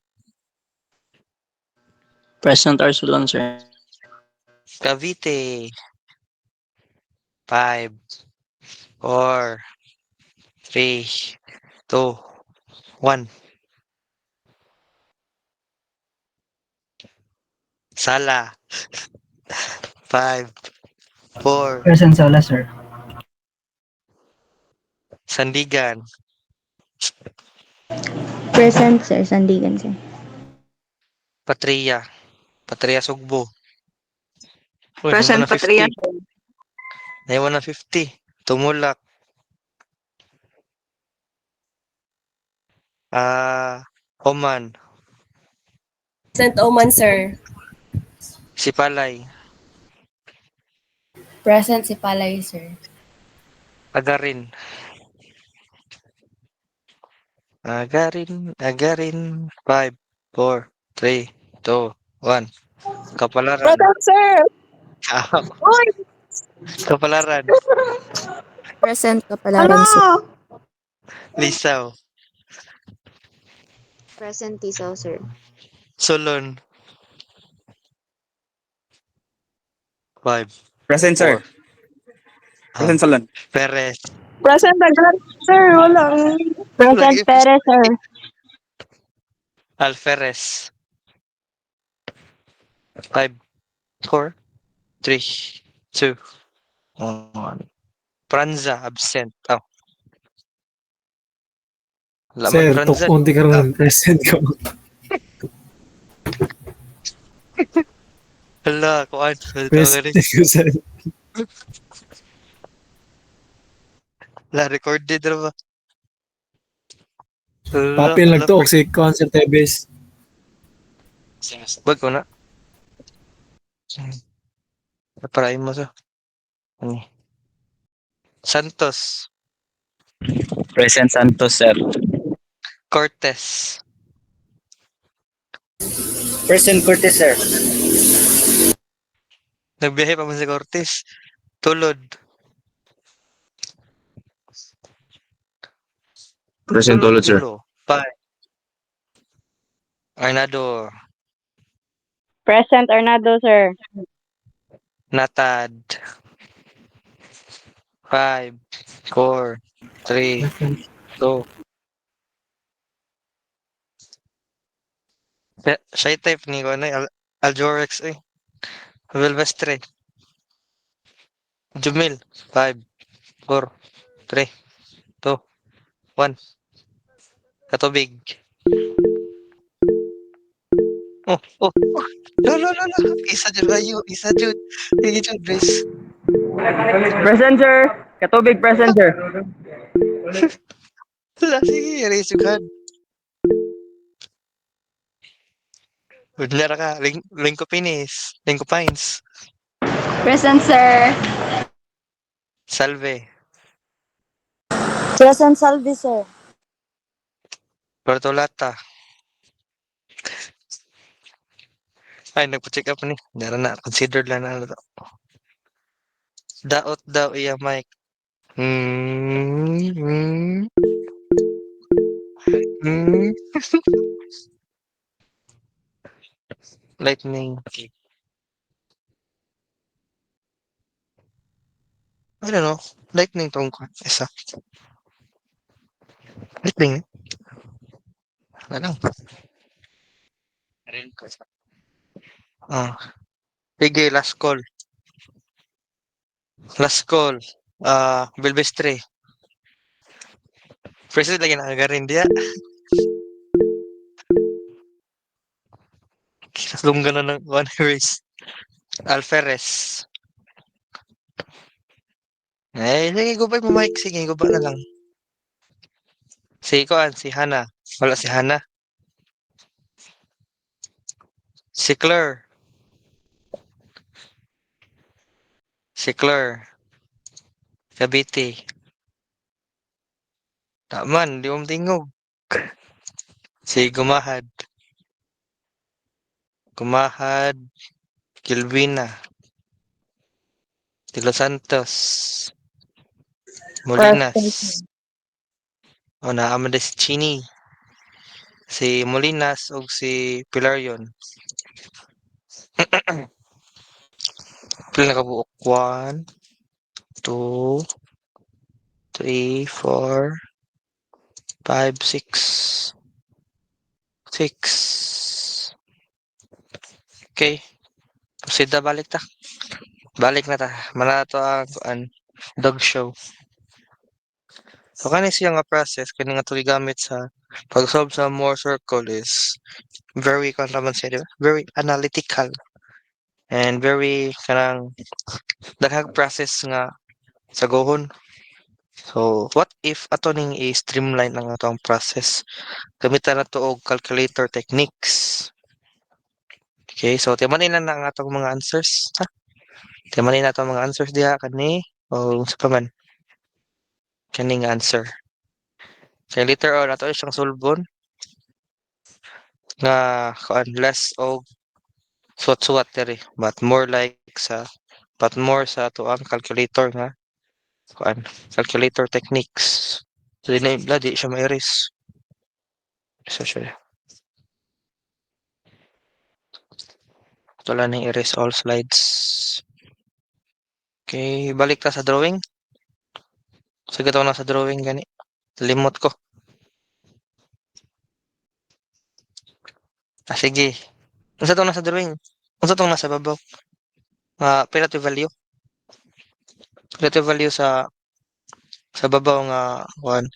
Present Arsulon, sir. Cavite. 5, 4, 3, 2, 1. Sala. 5, 4. Present Sala, sir. Sandigan. Present, sir. Sandigan, sir. Patria. Patria Sugbo. Uy, Present, naman na 50. Patria. Naiwan na 50. Tumulak. Oman. Present Oman, sir. Sipalay. Present Sipalay, sir. Agarin. Agarin. 5, 4, 3, 2, 1. Kapalaran. Present, sir. Kapalaran. Present Kapalaran, sir. Lisaw. Present Tisaw, sir. Solon. 5, Present, 4. sir. Present Salon. Perez. Present, Aguilar, sir. Walang. Present, Lagi Perez, sir. Alferez. 5, 4, 3, 2, 1. Pranza. Absent. Oh. Laman Sir, Pranza. unti ka rin present ko. Hala, kuan. Present ko, sir. La, recorded na ba? Hala, Papel hala, nagtuok si Concert Tebes. Wag ko na. Parahin mo sa. Ano? Santos. Present Santos, sir. Cortez. Present Cortez, sir. Nagbiyahe pa man si Cortez. Tulod. Present Tulod, sir. Tulo. Arnado. Present, Arnado, sir. Natad. 5, 4, 3, 2. Siya type ni ko na Aljorex eh. Vilvestre. Jumil. 5, 4, 3, 2, 1. Katubig. Oh. No. Isa dyan ayo. Isa dyan. Sige dyan, Grace. Present, sir. Katubig, present, sir. Wala, sige. Raise your hand. Udlara ka. Lingko Pinis. Lingko Pines. Present, sir. Salve. Present Salvi, sir. Bertolata. Ay, nagpa-check up ni. Dara na. Considered lang na. Daot daw iya mic. Hmm. Lightning. I don't know. Lightning tong isa. Lightning. Ano lang. Ah, sige, last call. Last call. Bilbestre. President lagi nakagarin dia. Kinalunggan na ng one race. Alferez. Sige, gubay mo, Mike. Sige, guba na lang. Si Kuan, si Hana. Wala si Hana. Si Claire. Si Claire. Cavite. Taman, di mo tingog. Si Gumahad. Gumahad. Kilvina. De Los Santos. Molinas. O naaman din si Chini. Si Molinas o si Pilarion. Pila na kabuok? 1, 2, 3, 4, 5, 6. 6. Okay. Proceed na balik ta. Balik na ta. Manato ang dog show. So kani siya nga process kani nga to gigamit sa pag-solve sa Moore circle is very naman siya, di ba? Very analytical and very kanang daghang process nga sagohon. So what if ato ning i-streamline ang atong process? Gamitan nato og calculator techniques. Okay, so timanin na ang atong mga answers, ha? Timanin na atong mga answers diha kani o sa paman kaning answer. Kaya later on ato siyang sulbon nga kuan less og suwat-suwat diri but more sa ato ang calculator nga kuan calculator techniques. So di siya ma-erase. So siya. Ito lang ng erase all slides. Okay, balik ta sa drawing. Sige to na sa drawing gani. Limot ko. Sige. Unsa to na sa drawing? Unsa to na sa babaw? Relative value. Relative value sa babaw nga one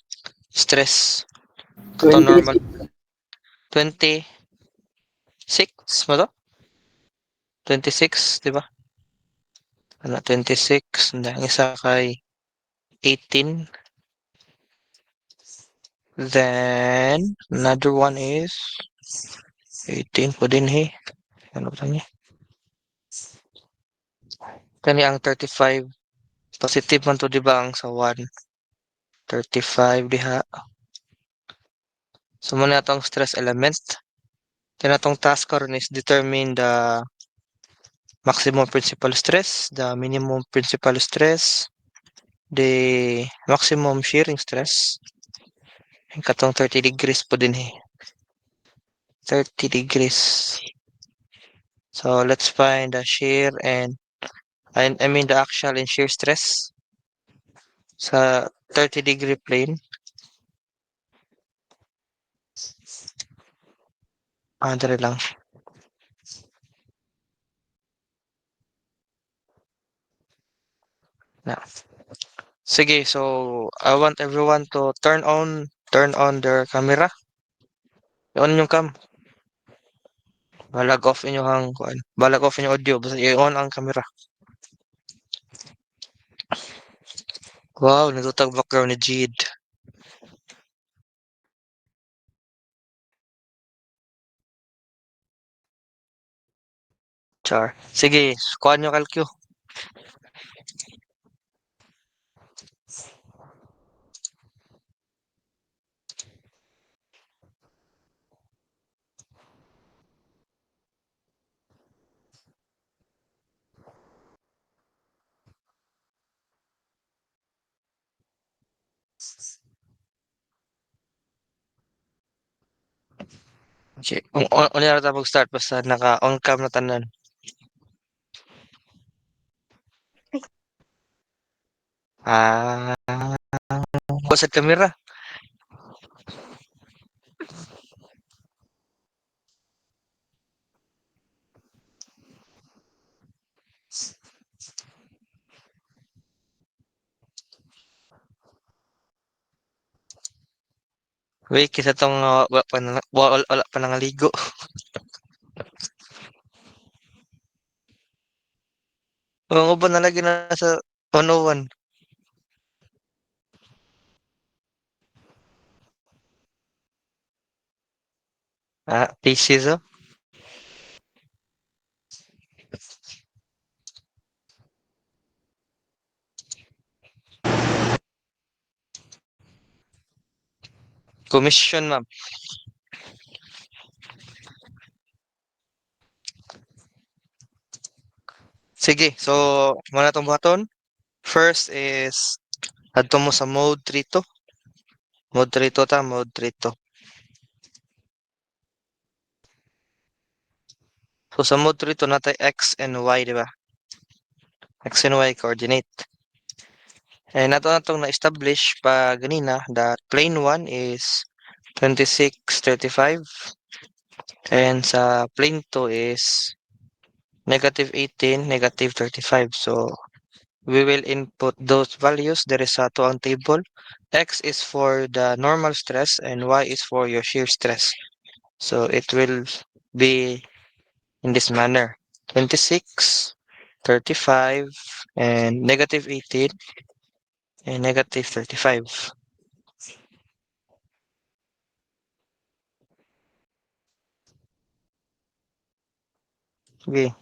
stress. Ito normal. 26 mo to? 26, di ba? 26. Ang isa kay 18. Then, another one is 18 po din Ano ba niya? Kani ang 35. Positive man to, di ba, ang sa 1. 35 diha. So, muna itong stress element. Then, itong task karon is determine the maximum principal stress, the minimum principal stress, the maximum shearing stress. Ang katong 30 degrees po din 30 degrees. So, let's find the shear and I mean the axial and shear stress sa 30-degree plane. Dali lang. Now, sige, so I want everyone to turn on their camera. I-on yung cam. Balag off inyong balag off inyong audio, basta i-on ang camera. Wow, natutag background ni Jid. Char. Sige, kuha nyo kalkyo. Okay. Kung na ta mag-start basta naka-on cam na tanan. Basta camera. Wait, kisa tong wala pa nangaligo. Ang uban na lagi na sa 101. Thesis, oh. Commission, ma'am. Sige, so muna tong buhaton. First is adto mo sa mode 3 to. Mode 3 to ta, mode 3 to. So sa mode 3 to natay X and Y, di ba? X and Y coordinate. And nato na itong na-establish pa ganina that plane 1 is 26, 35. And sa plane 2 is -18, -35. So we will input those values there is sa to ang table. X is for the normal stress and Y is for your shear stress. So it will be in this manner. 26, 35, and -18, and -35. Sige.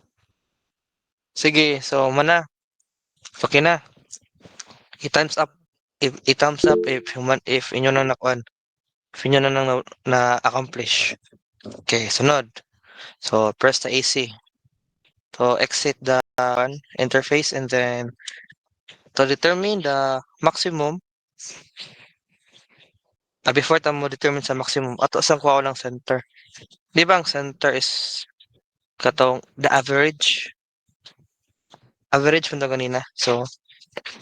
Sige, so mana. Okay na. I-times up. If i-thumbs up if inyo na nakuan. If inyo na accomplish. Okay, sunod. So press the AC. So exit the interface and then to determine the maximum before ta mo determine sa maximum ato sa kuha lang center. Di ba ang center is katong the average mo na ganina. So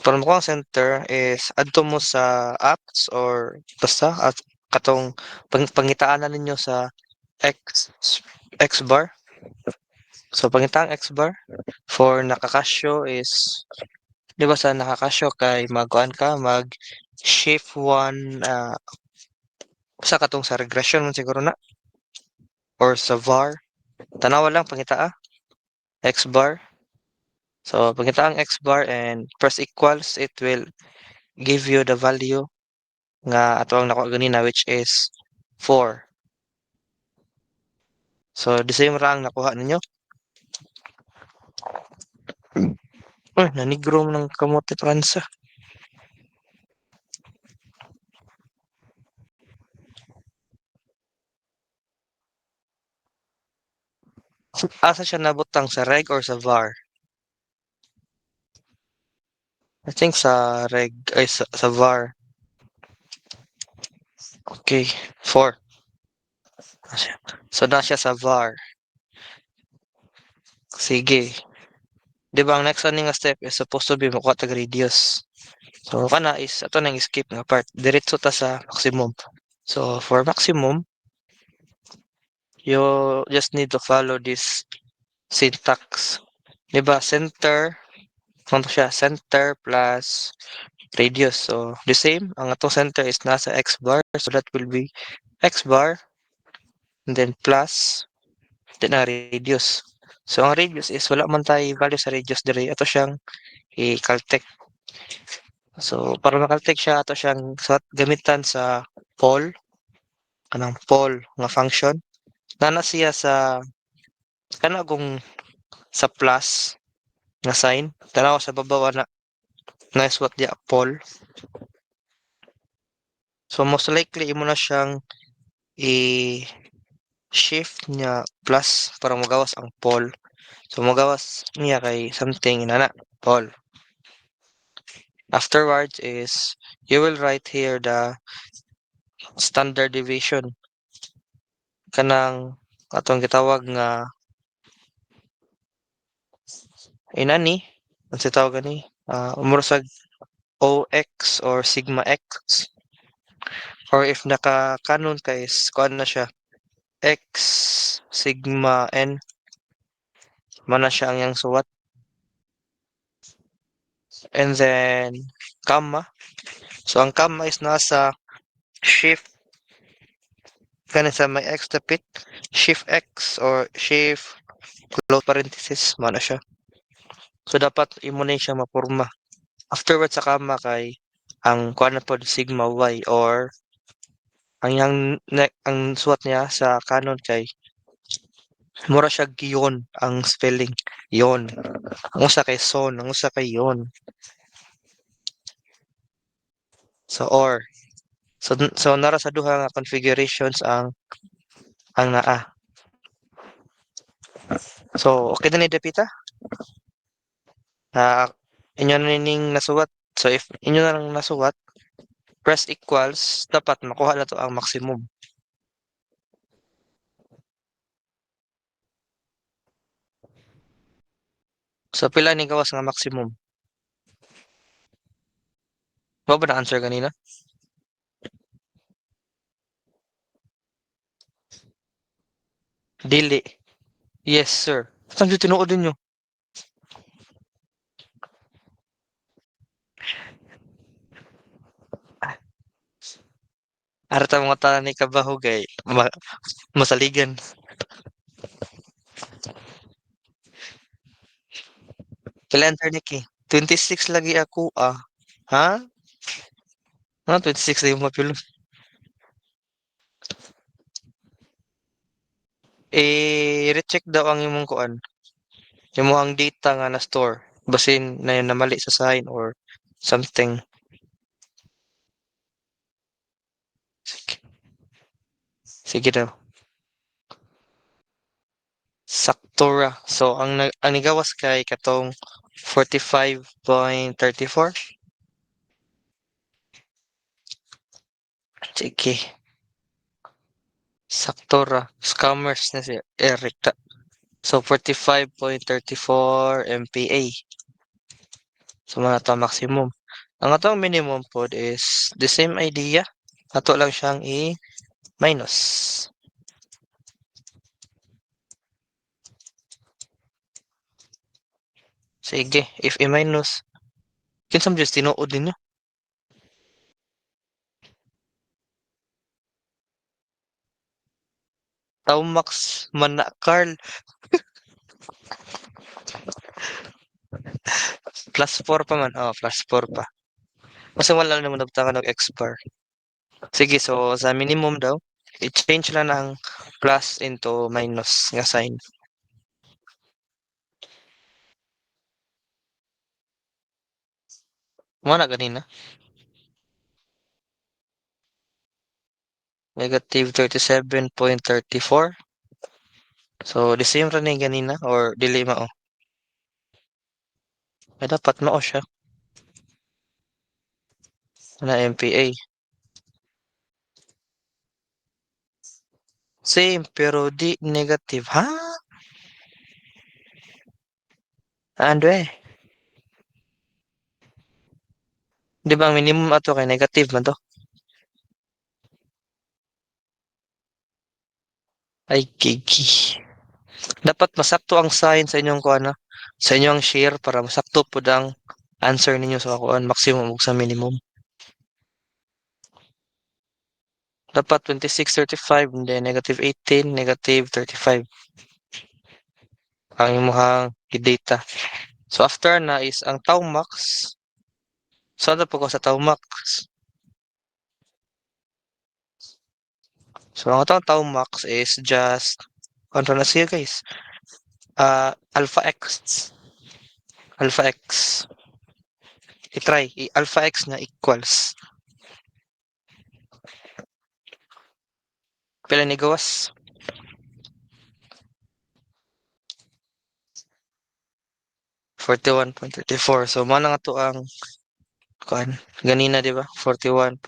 para mo ang center is adto mo sa apps or basta at katong pangitaan na ninyo sa X bar. So pangitaan X bar for nakakasyo is di ba sa nakakasyo kay magkuan ka mag shift 1 sa katong sa regression man siguro na or sa var tanawa lang pangita X bar. So pangita ang X bar and press equals, it will give you the value nga ato ang nakuha ganina which is 4. So the same ra ang nakuha ninyo. Nanigro ng kamote pransa. Asa siya nabutang sa reg or sa var? I think sa reg ay sa var. Okay, 4. So na siya sa var. Sige. Di ba ang next one nga step is supposed to be makuha tag radius. So kana is ato nang skip nga part. Diretso ta sa maximum. So for maximum, you just need to follow this syntax. Di ba center, ano siya? Center plus radius. So the same, ang atong center is nasa X bar. So that will be X bar and then plus then ang radius. So ang radius is wala man tayo value sa radius dire. Ato siyang i-caltech. So para ma-caltech siya ato siyang gamitan sa pole. Anong pole nga function. Nana siya sa kana kung sa plus nga sign. Tanaw sa babaw na nice what dia pole. So most likely imo na siyang i-shift niya plus para magawas ang pole. So magawas niya kay something inana pole. Afterwards is you will write here the standard deviation. Kanang atong gitawag nga inani ang tawag gani umurasag OX or sigma X or if naka-canon ka is kuan na siya X sigma N mana siya ang yang suwat and then gamma. So ang gamma is nasa shift Kani sa may X dapit, shift X or shift close parenthesis, mo na siya. So, dapat imo na siya mapurma. Afterwards sa kama kay, ang kuha na pod sigma Y or ang suwat niya sa kanon kay mura siya giyon ang spelling. Yon. Ang usa kay son, ang usa kay yon. So or. So nara sa duha nga configurations ang naa. So okay na ni Depita? Inyo na ning nasuwat. So if inyo na lang nasuwat, press equals, dapat makuha na to ang maximum. So pila ni gawas nga maximum? Mo ba na answer kanina? Dili. Yes, sir. Saan yung tinuod ninyo? Arata mga tanan ni kabaho kay masaligan. Kailan answer ni Ki? 26 lagi ako Ha? 26 na yung mapilo. I-recheck daw ang imong kuan. Imong data nga na store. Basin na yun na mali sa sign or something. Sige. Sige daw. Saktora. So, ang nigawas kay katong 45.34. Sige. Saktora. Scammers na si Eric. So, 45.34 MPA. So, mga ito maximum. Ang atong minimum pod is the same idea. Ato lang siyang i-minus. Sige, if i-minus, kinsam just tinuod ninyo. Taumax man na, Carl. Plus 4 pa man. Oh, plus 4 pa. Kasi wala naman nagtaka ng-expire. Sige, so sa minimum daw, i-change lang ang plus into minus nga sign. Mo na ganina. Negative 37.34. So, the same ra ni ganina or dili mao. Ay, dapat mao siya. Na MPA. Same, pero di negative. Ha? Ano eh? Di ba ang minimum ato kay negative man to? Ay, kiki. Dapat masakto ang sign sa inyong kuan sa inyong share para masakto po ang answer ninyo sa kuan maximum ug sa minimum. Dapat 26.35 hindi negative 18, negative 35. Ang imong data. So after na is ang tau max. So ano po ko sa tau max? So ang tau max is just ano na siya guys? Alpha x. Alpha x. I-try. Alpha x na equals. Pila ni gawas? .34. So mo na nga to ang kuan. Ganina di ba? 41.34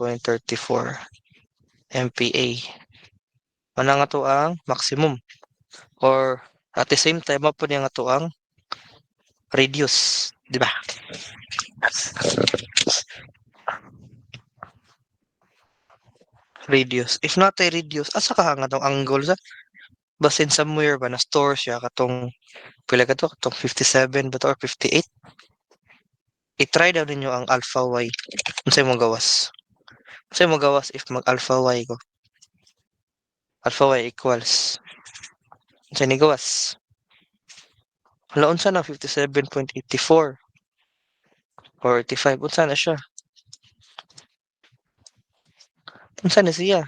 MPA. Mo na nga to ang maximum. Or at the same time mo po niya nga to ang radius, di ba? Radius. If not a radius, asa ka nga tong angle sa basin somewhere ba na store siya katong pila ka to katong 57 ba to or 58? I-try daw ninyo ang alpha y. Unsay mo gawas? Unsay mo gawas if mag alpha y ko? alpha y equals. Unsa ni gawas? Hala, unsa na 57.84 or 85? Unsa na siya? Unsa na siya?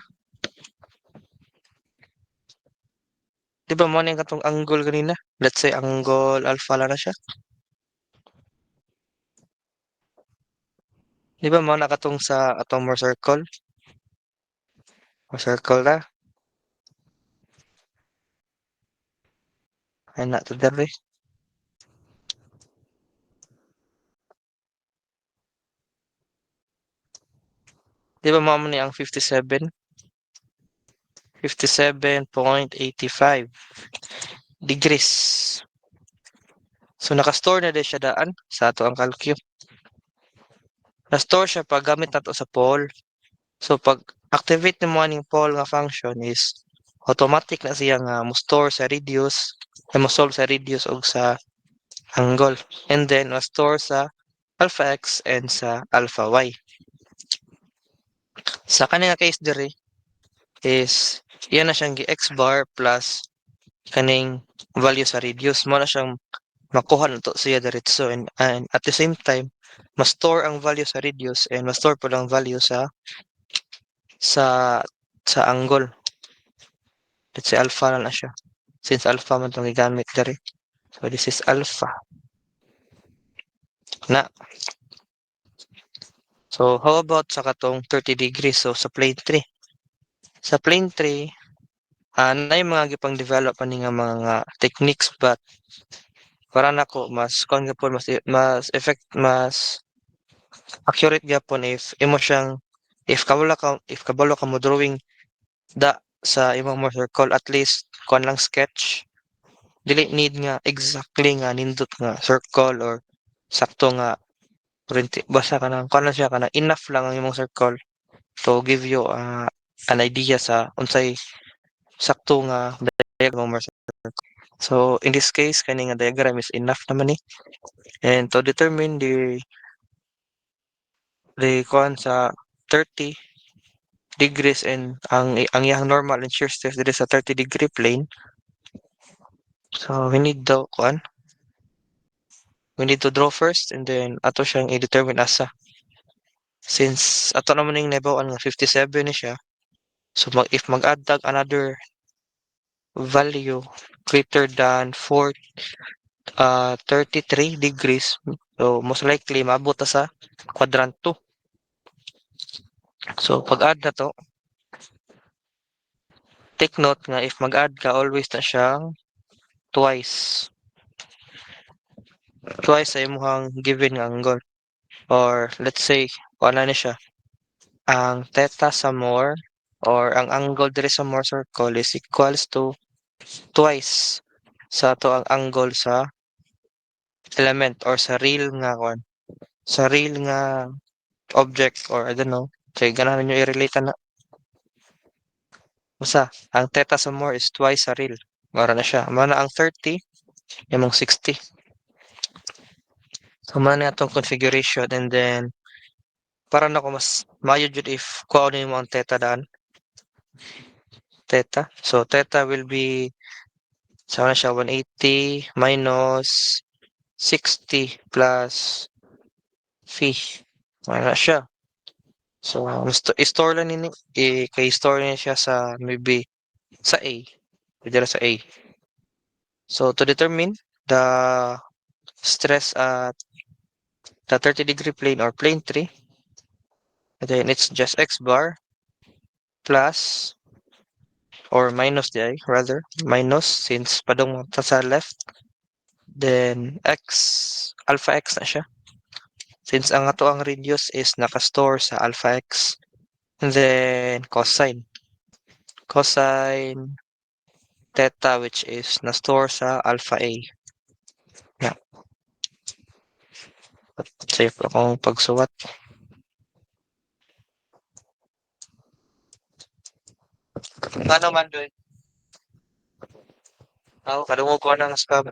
Di ba mo na yung katong angle kanina? Let's say angle alpha lang na siya. Di ba mo na katong sa atong more circle? More circle na. Ay na to dere. Di ba mo ni ang 57? 57.85 degrees. So naka-store na din siya daan sa ato ang calcu. Na-store siya pag gamit nato sa pole. So pag activate mo aning pole nga function is automatic na siya nga mo-store sa radius, mo-solve sa radius ug sa angle. And then ma-store sa alpha x and sa alpha y. Sa kanina case dire is iyan na siyang x bar plus kaning value sa radius. Mo na siyang makuha na to siya diretso and at the same time ma-store ang value sa radius and ma-store po lang value sa sa angle. Let's say alpha lang na siya. Since alpha man itong gigamit dari. So this is alpha. Na. So how about sa katong 30 degrees? So sa plane 3. Sa plane 3, na yung mga gipang develop pa nga mga techniques but para nako mas mas accurate gyapon if imo siyang if kabalo ka mo drawing sa imong more circle at least kuan lang sketch dili need nga exactly nga nindot nga circle or sakto nga basta ka nang kuan lang siya kana enough lang ang imong circle to give you an idea sa unsay sakto nga diagram more circle. So in this case kani nga diagram is enough naman ni and to determine the kuan sa 30 degrees and ang iyang normal and shear stress diri sa 30-degree plane. So we need to draw first and then ato siyang i-determine asa. Since ato naman yung nabawan nga 57 ni siya. So if mag-add tag another value greater than 33 degrees, so most likely maabot ta sa quadrant 2. So pag-add na to, take note nga if mag-add ka always na siyang twice sa imong given nga angle. Or let's say, ano na siya, ang theta sa more or ang angle diri sa more circle is equals to twice sa to ang angle sa element or sa real nga object or I don't know. Kaya ganahan nyo i-relate na. Basta, ang theta sa more is twice sa real. Mara na siya. Mana ang 30, imong 60. So, mana na itong configuration and then para na ko mas maayo jud if kuha ni mo ang theta daan. Theta. So, theta will be sa siya 180 minus 60 plus phi. Wala siya. So, i-store lang nini. I-store niya siya sa maybe sa A. Pwede sa A. So, to determine the stress at the 30-degree plane or plane 3, and then it's just x bar plus or minus di rather minus since padung ta sa left then alpha x na siya since ang ato ang radius is nakastore sa alpha x and then cosine theta which is na-store sa alpha a. Yeah. Safe akong pagsuwat. Ano man doon? Ako, kadungog ko ng scam.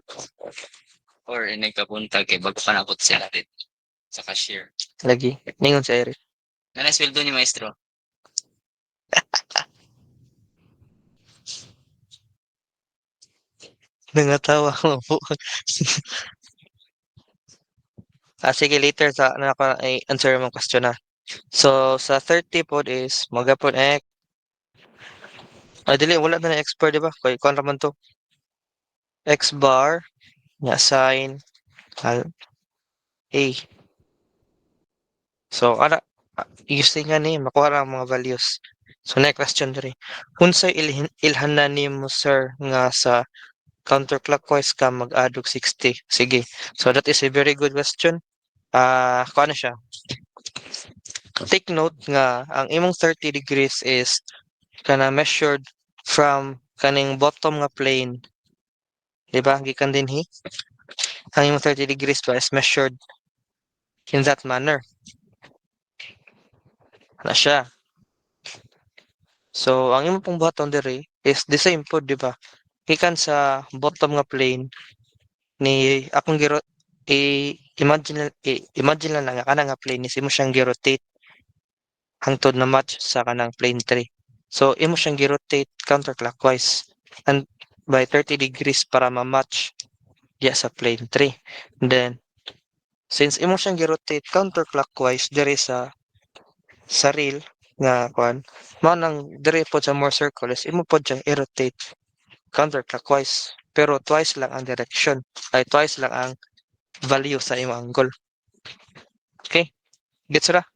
Or nagkapunta kay bago pa nabot sila din sa cashier. Lagi. Ningon sa Eric. Nanas sweldo ni maestro. Nangatawa ako po. Sige, later sa ano ako i-answer mong question na. So, sa 30 pod is, magapon dili, wala na na X bar, di ba? Kaya kung naman to. X bar, nga sign, al, A. So, using nga ni, makuha lang ang mga values. So, next question diri. Unsay ilhanan nimo sir nga sa counterclockwise ka mag-add og 60? Sige. So, that is a very good question. Kuha na siya. Take note nga, ang imong 30 degrees is kana measured from kaning bottom nga plane. Di ba? Gikan din ang imong 30 degrees ba is measured in that manner. Na siya. So, ang imong pong bottom diri is the same po, di ba? Gikan sa bottom nga plane ni akong giro imagine lang nga kana nga plane is imo siyang girotate hangtod na match sa kanang plane 3. So, imo siyang girotate counterclockwise and by 30 degrees para ma-match diya sa plane 3. Then, since imo siyang girotate counterclockwise diri sa rail nga kwan, mao nang diri pod sa more circle is imo pod siyang i-rotate counterclockwise. Pero twice lang ang direction. Ay twice lang ang value sa imong angle. Okay? Gets ra?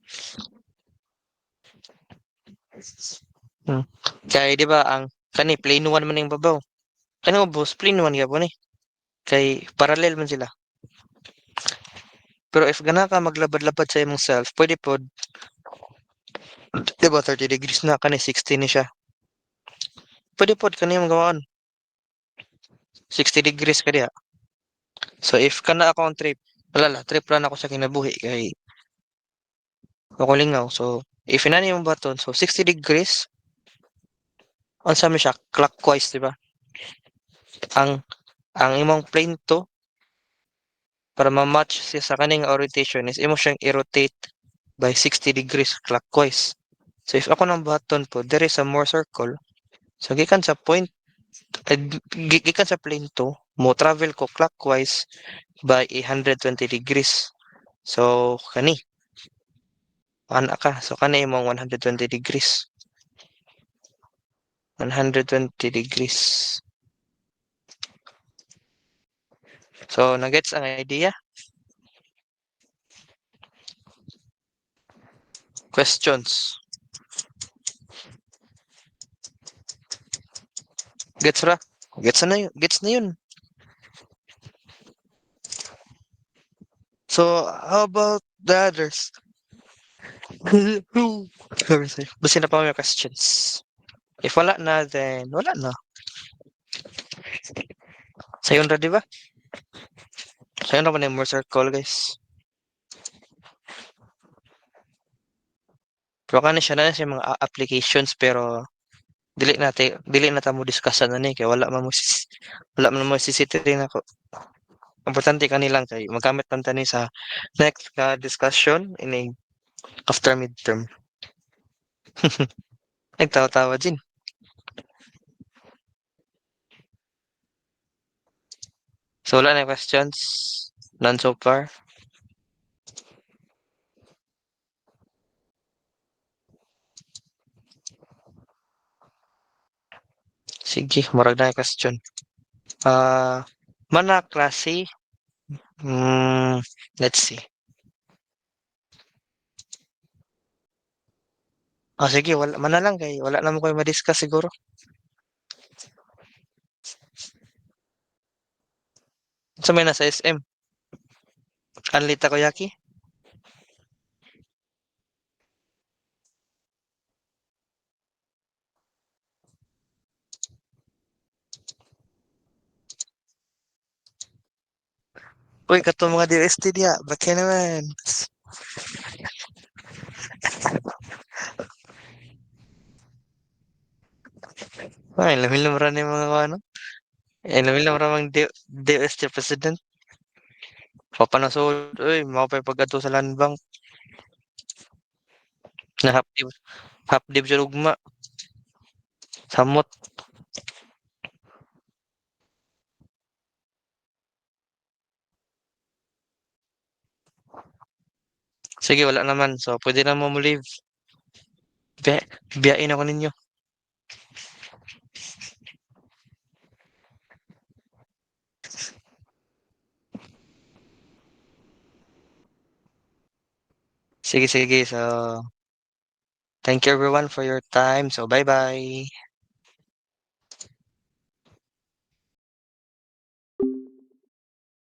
Kay di ba ang kani plane 1 man ning babaw. Kani mo boss plane 1 gyapon eh. Kay parallel man sila. Pero if gana ka maglabad-labad sa imong self, pwede pod di ba 30 degrees na kani 60 ni siya. Pwede pod kani yung gawaan. 60 degrees ka diha. So if kana ako ang trip, wala trip lang ako sa kinabuhi kay ako lingaw. So if inani yung button, so 60 degrees unsa mi siya clockwise, di ba? Ang imong plane to para ma-match siya sa kaning orientation is imo siyang i-rotate by 60 degrees clockwise. So if ako ng button po, there is a more circle. So gikan sa point, gikan sa plane to, mo travel ko clockwise by 120 degrees. So kani, ana ka. So kani imong 120 degrees. 120 degrees. So, nagets ang idea? Questions? Gets ra? Gets na yun. Gets na yun. So, how about the others? Basta na pa may questions. If wala na, then wala na. Sayon ra, di ba? Sayon ra man yung more circle, guys. Pero kani siya na siya mga applications, pero dili na ta mo discussan na ni kay wala man mo CCTV na ko. Importante kanilang kay magamit man tani sa next discussion in after midterm. Nagtawa-tawa din. So wala na questions? None so far? Sige, murag na question. Mana klase? Let's see. Sige, wala man na lang kay wala naman ko ma-discuss siguro. Sa may nasa SM. Anli Takoyaki? Uy, kato mga DST diya. Bakit naman? Ay, lamil na ni mga ano. Lamil na mga DST president. Papanasod. Uy, mapay pagkato sa land bank. Na hapdib siya ugma. Samot. Sige, wala naman. So, pwede na mo leave. Biyain ako ninyo. Sige, sige. So, thank you everyone for your time. So, bye-bye.